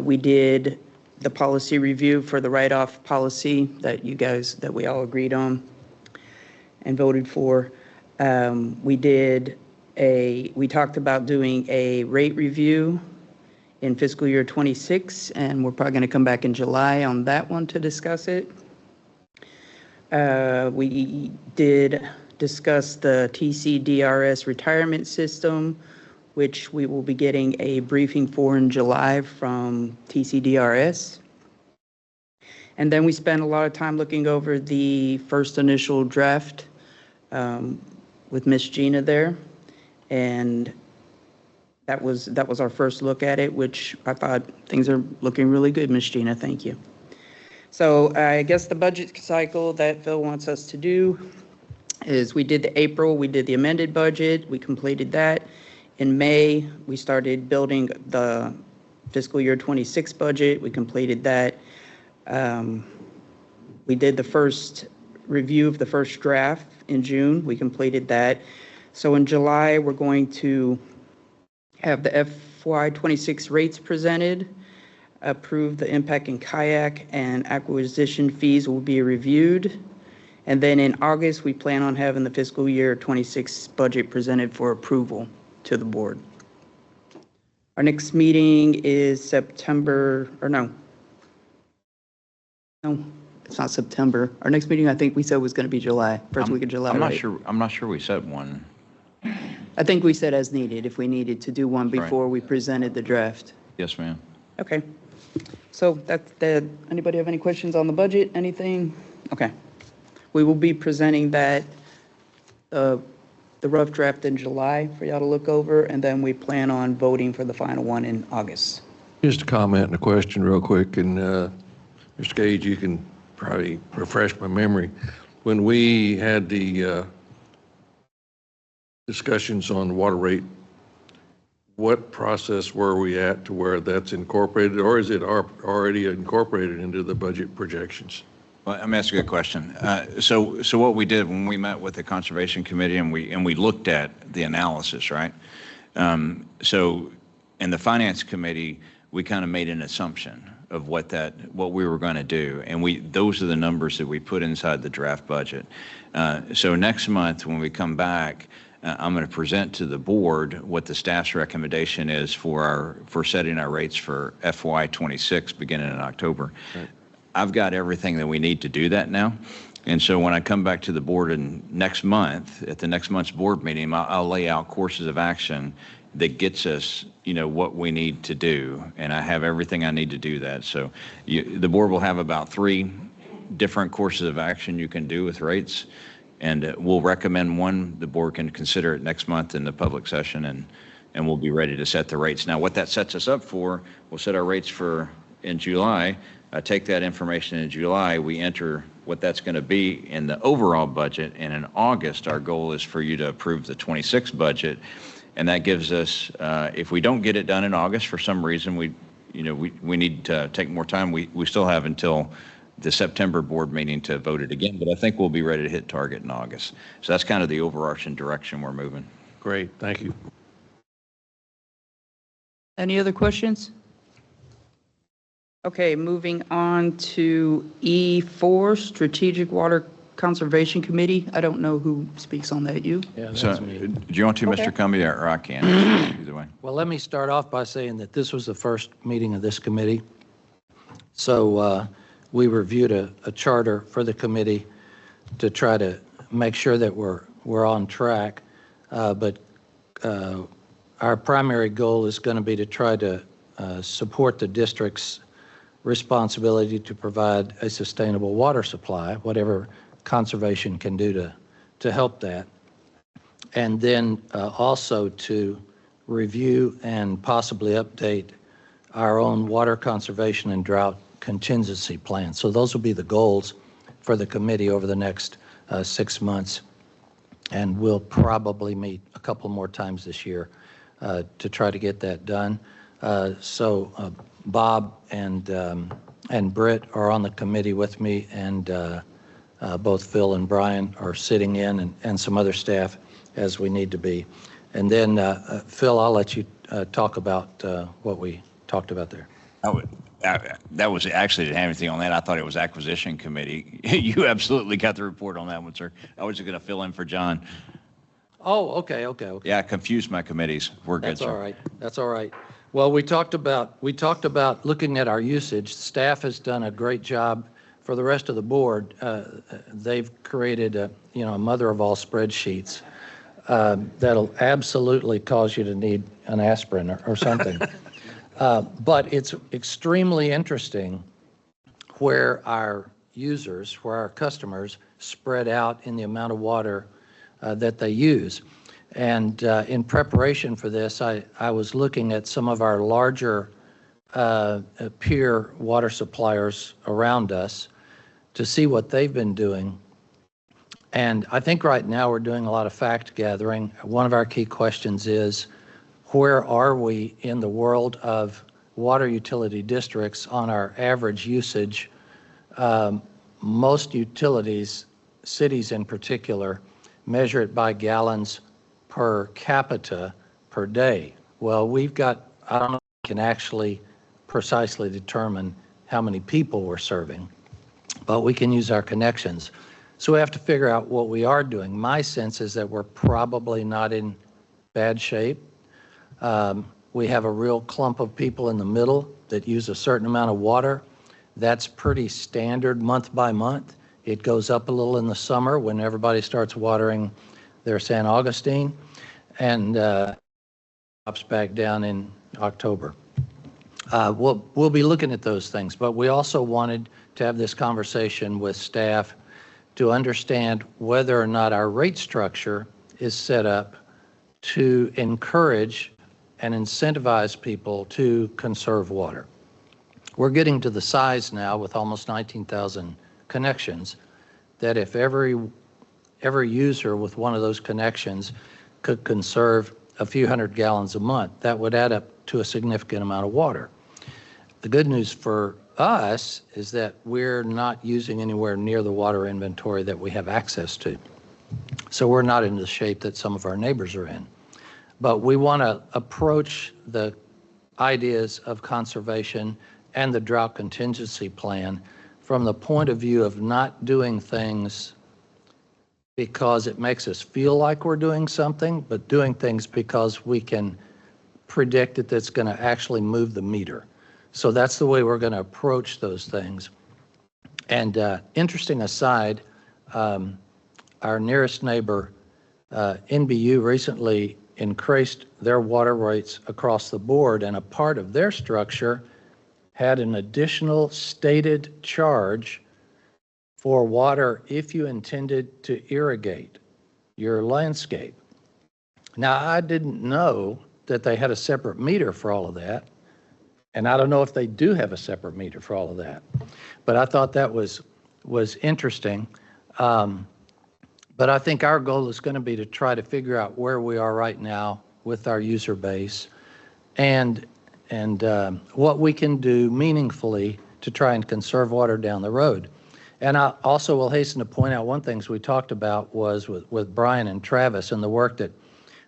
Speaker 8: We did the policy review for the write-off policy that we all agreed on and voted for. We talked about doing a rate review in fiscal year 26, and we're probably going to come back in July on that one to discuss it. We did discuss the TCDRS retirement system, which we will be getting a briefing for in July from TCDRS. And then we spent a lot of time looking over the first initial draft with Miss Gina there. And that was our first look at it, which I thought things are looking really good, Miss Gina. Thank you. So I guess the budget cycle that Phil wants us to do is we did the amended budget. We completed that. In May, we started building the fiscal year 26 budget. We completed that. We did the first review of the first draft in June. We completed that. So in July, we're going to have the FY26 rates presented, approve the impact in kayak, and acquisition fees will be reviewed. And then in August, we plan on having the fiscal year 26 budget presented for approval to the board. Our next meeting is September, or no, it's not September. Our next meeting, I think we said was going to be July, first week of July.
Speaker 4: I'm
Speaker 8: right?
Speaker 4: not sure we set one.
Speaker 8: I think we said as needed, if we needed to do one
Speaker 4: That's right.
Speaker 8: before we presented the draft.
Speaker 4: Yes, ma'am.
Speaker 8: Okay. So anybody have any questions on the budget? Anything? Okay. We will be presenting that, the rough draft in July for y'all to look over, and then we plan on voting for the final one in August.
Speaker 9: Just a comment and a question real quick, and Mr. Gage, you can probably refresh my memory. When we had the discussions on water rate, what process were we at to where that's incorporated, or is it already incorporated into the budget projections?
Speaker 4: Well, I'm asking a good question. So what we did when we met with the Conservation Committee and we looked at the analysis, right? So in the Finance Committee, we kind of made an assumption of what we were going to do, and those are the numbers that we put inside the draft budget. So next month when we come back, I'm going to present to the board what the staff's recommendation is for setting our rates for FY26 beginning in October. Right. I've got everything that we need to do that now. And so when I come back to the board next month, at the next month's board meeting, I'll lay out courses of action that gets us, what we need to do. And I have everything I need to do that. So the board will have about 3 different courses of action you can do with rates. And we'll recommend one. The board can consider it next month in the public session, and we'll be ready to set the rates. Now, what that sets us up for, we'll set our rates in July. Take that information in July. We enter what that's going to be in the overall budget. And in August, our goal is for you to approve the 26 budget. And that gives us, if we don't get it done in August for some reason, we need to take more time. We still have until the September board meeting to vote it again, but I think we'll be ready to hit target in August. So that's kind of the overarching direction we're moving.
Speaker 9: Great, thank you.
Speaker 8: Any other questions? Okay, moving on to E4, Strategic Water Conservation Committee. I don't know who speaks on that. You?
Speaker 7: Yeah,
Speaker 4: So,
Speaker 7: that's me.
Speaker 4: do you want to,
Speaker 8: Okay.
Speaker 4: Mr. Cumbie, or I can? Either way.
Speaker 7: Well, let me start off by saying that this was the first meeting of this committee. So we reviewed a charter for the committee to try to make sure that we're on track. But our primary goal is going to be to try to support the district's responsibility to provide a sustainable water supply, whatever conservation can do to help that. And then also to review and possibly update our own water conservation and drought contingency plan. So those will be the goals for the committee over the next 6 months. And we'll probably meet a couple more times this year to try to get that done. So Bob and Britt are on the committee with me, and both Phil and Brian are sitting in, and some other staff as we need to be. And then, Phil, I'll let you talk about what we talked about there.
Speaker 4: That was actually, didn't have anything on that. I thought it was acquisition committee. You absolutely got the report on that one, sir. I was just going to fill in for John.
Speaker 7: Oh, okay.
Speaker 4: Yeah, I confused my committees. We're good,
Speaker 7: That's
Speaker 4: sir.
Speaker 7: all right. That's all right. Well, we talked about looking at our usage. Staff has done a great job. For the rest of the board, they've created a mother of all spreadsheets that'll absolutely cause you to need an aspirin or something. But it's extremely interesting where our users, where our customers spread out in the amount of water that they use. And in preparation for this, I was looking at some of our larger peer water suppliers around us to see what they've been doing. And I think right now we're doing a lot of fact gathering. One of our key questions is, where are we in the world of water utility districts on our average usage? Most utilities, cities in particular, measure it by gallons per capita per day. Well, I don't know if we can actually precisely determine how many people we're serving, but we can use our connections. So we have to figure out what we are doing. My sense is that we're probably not in bad shape. We have a real clump of people in the middle that use a certain amount of water. That's pretty standard month by month. It goes up a little in the summer when everybody starts watering their San Augustine, and drops back down in October. We'll be looking at those things, but we also wanted to have this conversation with staff to understand whether or not our rate structure is set up to encourage and incentivize people to conserve water. We're getting to the size now with almost 19,000 connections that if every user with one of those connections could conserve a few hundred gallons a month, that would add up to a significant amount of water. The good news for us is that we're not using anywhere near the water inventory that we have access to. So we're not in the shape that some of our neighbors are in. But we want to approach the ideas of conservation and the drought contingency plan from the point of view of not doing things because it makes us feel like we're doing something, but doing things because we can predict that that's going to actually move the meter. So that's the way we're going to approach those things. And interesting aside, our nearest neighbor, NBU, recently increased their water rates across the board, and a part of their structure had an additional stated charge for water if you intended to irrigate your landscape. Now, I didn't know that they had a separate meter for all of that, and I don't know if they do have a separate meter for all of that, but I thought that was interesting. But I think our goal is going to be to try to figure out where we are right now with our user base and what we can do meaningfully to try and conserve water down the road. And I also will hasten to point out one thing we talked about was with Brian and Travis and the work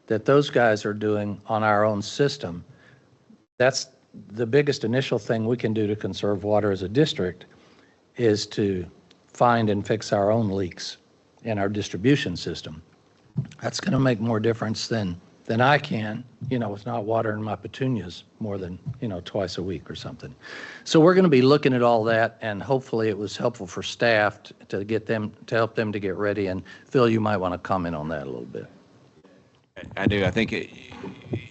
Speaker 7: that those guys are doing on our own system. That's the biggest initial thing we can do to conserve water as a district, is to find and fix our own leaks in our distribution system. That's going to make more difference than I can, with not watering my petunias more than, twice a week or something. So we're going to be looking at all that, and hopefully it was helpful for staff to help them to get ready. And Phil, you might want to comment on that a little bit.
Speaker 4: I do. I think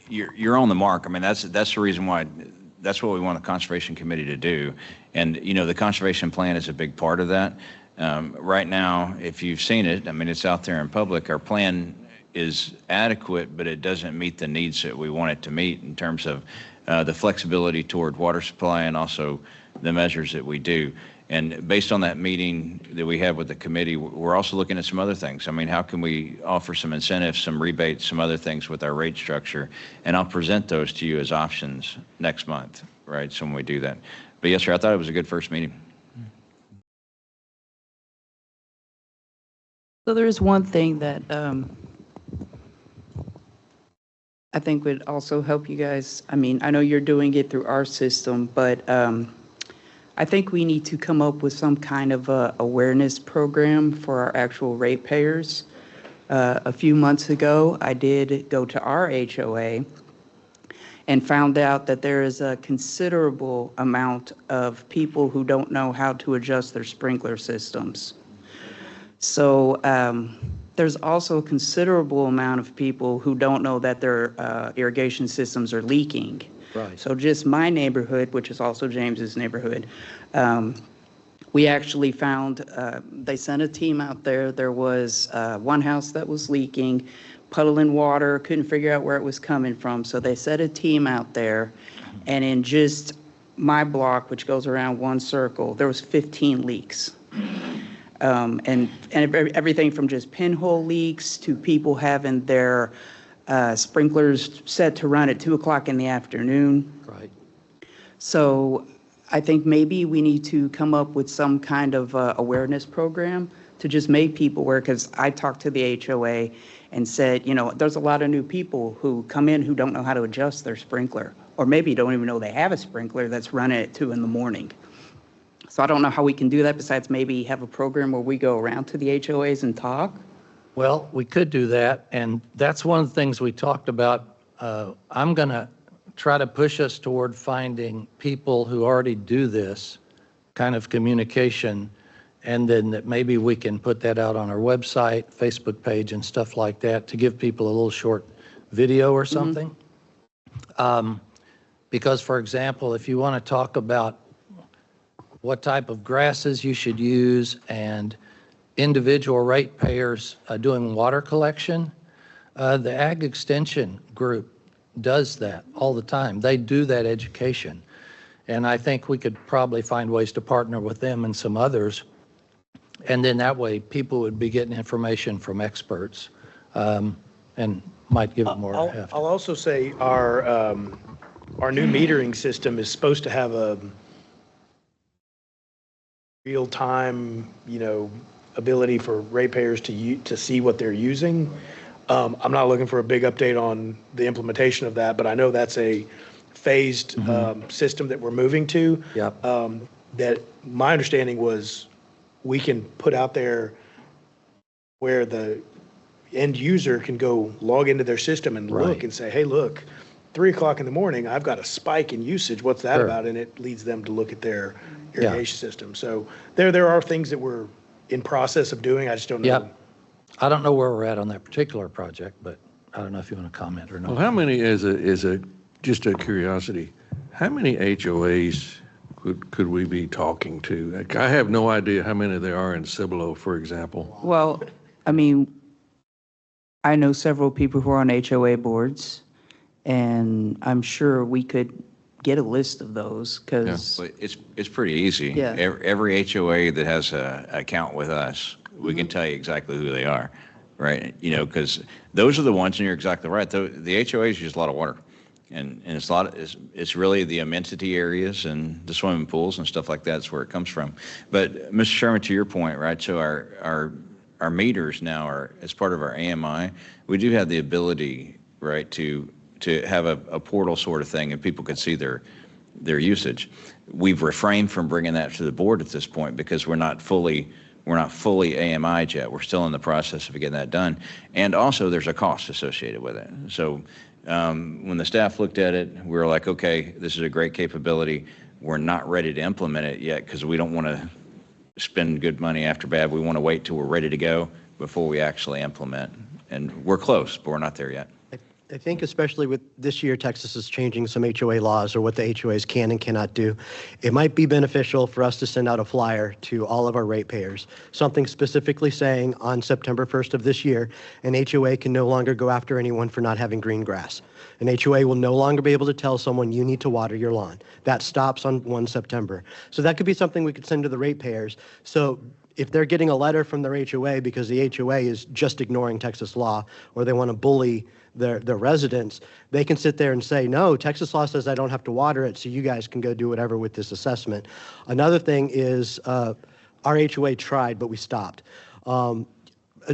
Speaker 4: you're on the mark. I mean, that's the reason why. That's what we want the Conservation Committee to do. And, the Conservation Plan is a big part of that. Right now, if you've seen it, I mean, it's out there in public. Our plan is adequate, but it doesn't meet the needs that we want it to meet in terms of the flexibility toward water supply and also the measures that we do. And based on that meeting that we have with the committee, we're also looking at some other things. I mean, how can we offer some incentives, some rebates, some other things with our rate structure? And I'll present those to you as options next month, right? So when we do that. But yes, sir, I thought it was a good first meeting.
Speaker 8: So there is one thing that I think would also help you guys. I mean, I know you're doing it through our system, but I think we need to come up with some kind of a awareness program for our actual ratepayers. A few months ago, I did go to our HOA and found out that there is a considerable amount of people who don't know how to adjust their sprinkler systems. So there's also a considerable amount of people who don't know that their irrigation systems are leaking.
Speaker 7: Right.
Speaker 8: So just my neighborhood, which is also James's neighborhood, we actually found, they sent a team out there. There was one house that was leaking, puddling water, couldn't figure out where it was coming from. So they sent a team out there, and in just my block, which goes around one circle, there was 15 leaks. And everything from just pinhole leaks to people having their sprinklers set to run at 2 o'clock in the afternoon.
Speaker 7: Right.
Speaker 8: So I think maybe we need to come up with some kind of awareness program to just make people aware, because I talked to the HOA and said, there's a lot of new people who come in who don't know how to adjust their sprinkler, or maybe don't even know they have a sprinkler that's running at 2 in the morning. So I don't know how we can do that besides maybe have a program where we go around to the HOAs and talk.
Speaker 7: Well, we could do that, and that's one of the things we talked about. I'm going to try to push us toward finding people who already do this kind of communication, and then that maybe we can put that out on our website, Facebook page, and stuff like that to give people a little short video or something. Because, for example, if you want to talk about what type of grasses you should use and individual ratepayers doing water collection, the Ag Extension Group does that all the time. They do that education. And I think we could probably find ways to partner with them and some others. And then that way people would be getting information from experts and might give it more heft.
Speaker 2: I'll also say our new metering system is supposed to have a real-time, ability for ratepayers to see what they're using. I'm not looking for a big update on the implementation of that, but I know that's a phased system that we're moving to.
Speaker 7: Yep.
Speaker 2: That my understanding was we can put out there where the end user can go log into their system and look and say, hey, look, 3 o'clock in the morning, I've got a spike in usage. What's that about? And it leads them to look at their irrigation system. So there are things that we're in process of doing. I just don't know.
Speaker 7: Yep. I don't know where we're at on that particular project, but I don't know if you want to comment or not.
Speaker 9: Well, how many, just a curiosity, how many HOAs could we be talking to? Like, I have no idea how many there are in Cibolo, for example.
Speaker 8: Well, I mean, I know several people who are on HOA boards, and I'm sure we could get a list of those, because
Speaker 4: It's pretty easy.
Speaker 8: Yeah.
Speaker 4: Every HOA that has an account with us, we can tell you exactly who they are, right? Because those are the ones, and you're exactly right. The HOAs use a lot of water, and it's really the amenity areas and the swimming pools and stuff like that's where it comes from. But Mr. Sherman, to your point, right? So our meters now are, as part of our AMI, we do have the ability, right, to have a portal sort of thing, and people could see their usage. We've refrained from bringing that to the board at this point because we're not fully we're not fully AMI'd yet. We're still in the process of getting that done. And also, there's a cost associated with it. So when the staff looked at it, we were like, okay, this is a great capability. We're not ready to implement it yet because we don't want to spend good money after bad. We want to wait till we're ready to go before we actually implement. And we're close, but we're not there yet.
Speaker 5: I think especially with this year, Texas is changing some HOA laws or what the HOAs can and cannot do. It might be beneficial for us to send out a flyer to all of our ratepayers, something specifically saying on September 1st of this year, an HOA can no longer go after anyone for not having green grass. An HOA will no longer be able to tell someone you need to water your lawn. That stops on 1 September. So that could be something we could send to the ratepayers. So if they're getting a letter from their HOA because the HOA is just ignoring Texas law or they want to bully their residents, they can sit there and say, no, Texas law says I don't have to water it, so you guys can go do whatever with this assessment. Another thing is our HOA tried, but we stopped.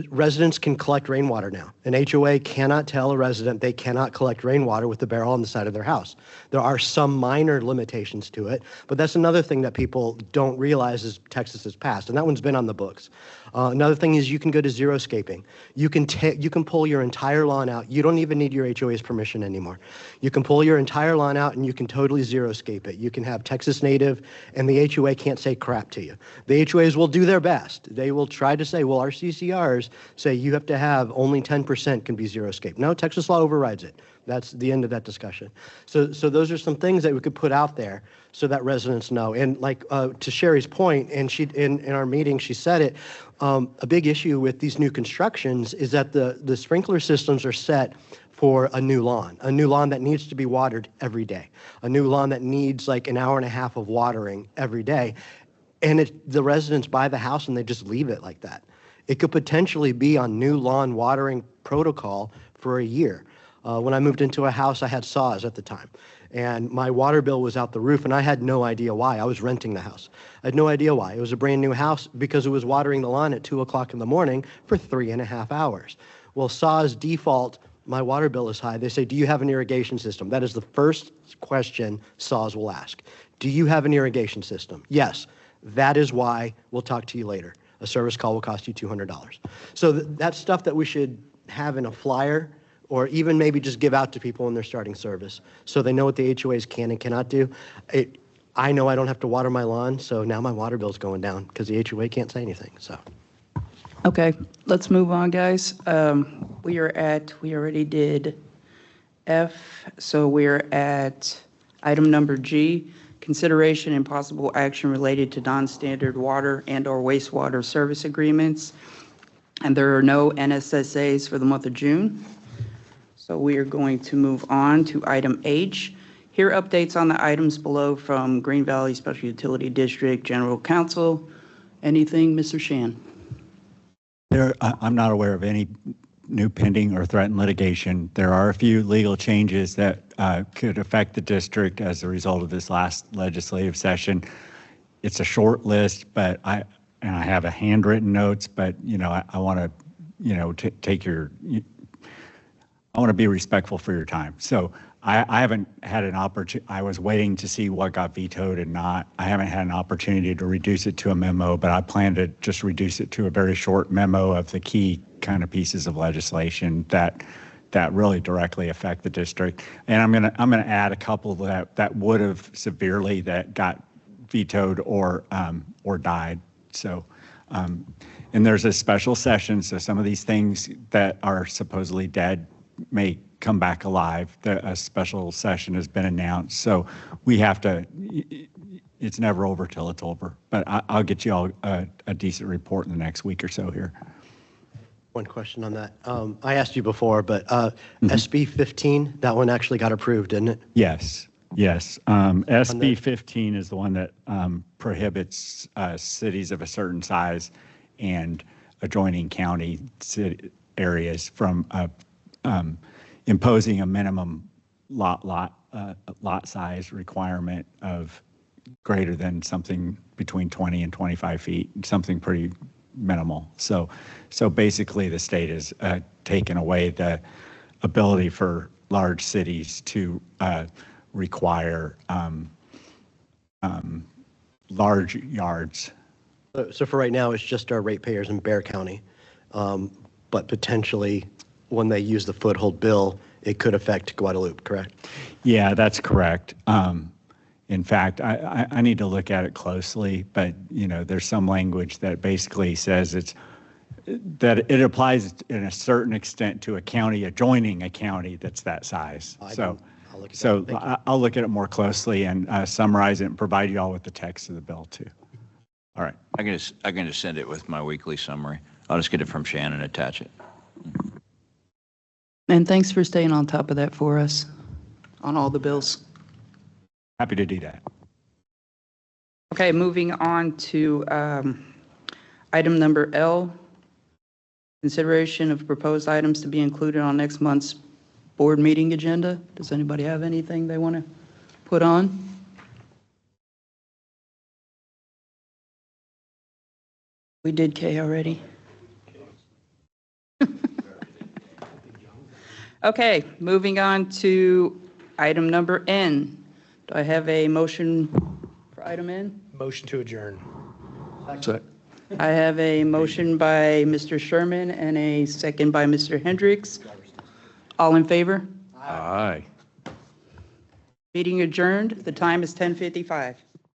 Speaker 5: Residents can collect rainwater now. An HOA cannot tell a resident they cannot collect rainwater with the barrel on the side of their house. There are some minor limitations to it, but that's another thing that people don't realize is Texas has passed, and that one's been on the books. Another thing is you can go to xeriscaping. You can pull your entire lawn out. You don't even need your HOA's permission anymore. You can pull your entire lawn out and you can totally xeriscape it. You can have Texas native, and the HOA can't say crap to you. The HOAs will do their best. They will try to say, well, our CCRs say you have to have only 10% can be xeriscape. No, Texas law overrides it. That's the end of that discussion. So those are some things that we could put out there so that residents know. And like to Sherry's point, and she in our meeting she said it, a big issue with these new constructions is that the sprinkler systems are set for a new lawn that needs to be watered every day, a new lawn that needs like an hour and a half of watering every day. And the residents buy the house and they just leave it like that. It could potentially be on new lawn watering protocol for a year. When I moved into a house, I had saws at the time, and my water bill was out the roof, and I had no idea why. I was renting the house. I had no idea why. It was a brand new house because it was watering the lawn at 2 o'clock in the morning for 3.5 hours. Well, saws default, my water bill is high. They say, do you have an irrigation system? That is the first question saws will ask. Do you have an irrigation system? Yes. That is why we'll talk to you later. A service call will cost you $200. So that's stuff that we should have in a flyer, or even maybe just give out to people when they're starting service so they know what the HOAs can and cannot do. I know I don't have to water my lawn, so now my water bill's going down because the HOA can't say anything. So,
Speaker 8: Okay, let's move on, guys. We already did F, so we're at item number G, consideration and possible action related to non-standard water and/or wastewater service agreements. And there are no NSSAs for the month of June. So we are going to move on to item H. Here are updates on the items below from Green Valley Special Utility District General Counsel. Anything, Mr. Shan?
Speaker 10: I'm not aware of any new pending or threatened litigation. There are a few legal changes that could affect the district as a result of this last legislative session. It's a short list, but I have a handwritten notes, but I want to take your. I want to be respectful for your time. So I haven't had an opportunity. I was waiting to see what got vetoed and not. I haven't had an opportunity to reduce it to a memo, but I plan to just reduce it to a very short memo of the key kind of pieces of legislation that really directly affect the district. And I'm gonna add a couple that would have severely that got vetoed or died. So. And there's a special session, so some of these things that are supposedly dead may come back alive. A special session has been announced, so we have to, it's never over till it's over. But I'll get you all a decent report in the next week or so here.
Speaker 5: One question on that. I asked you before, but SB 15, that one actually got approved, didn't it?
Speaker 10: Yes. SB 15 is the one that prohibits cities of a certain size and adjoining county city areas from imposing a minimum lot size requirement of greater than something between 20 and 25 feet, something pretty minimal. So basically the state has taken away the ability for large cities to require large yards
Speaker 5: So for right now, it's just our ratepayers in Bear County. But potentially, when they use the foothold bill, it could affect Guadalupe, correct?
Speaker 10: Yeah, that's correct. In fact, I need to look at it closely, but, there's some language that basically says that it applies in a certain extent to a county adjoining a county that's that size. I'll look at it more closely and summarize it and provide you all with the text of the bill too. All right.
Speaker 4: I can just send it with my weekly summary. I'll just get it from Shannon and attach it.
Speaker 8: And thanks for staying on top of that for us on all the bills.
Speaker 10: Happy to do that.
Speaker 8: Okay, moving on to item number L, consideration of proposed items to be included on next month's board meeting agenda. Does anybody have anything they want to put on? We did K already. Okay, moving on to item number N. Do I have a motion for item N?
Speaker 2: Motion to adjourn.
Speaker 8: I have a motion by Mr. Sherman and a second by Mr. Hendricks. All in favor?
Speaker 9: Aye.
Speaker 8: Meeting adjourned. The time is 10:55.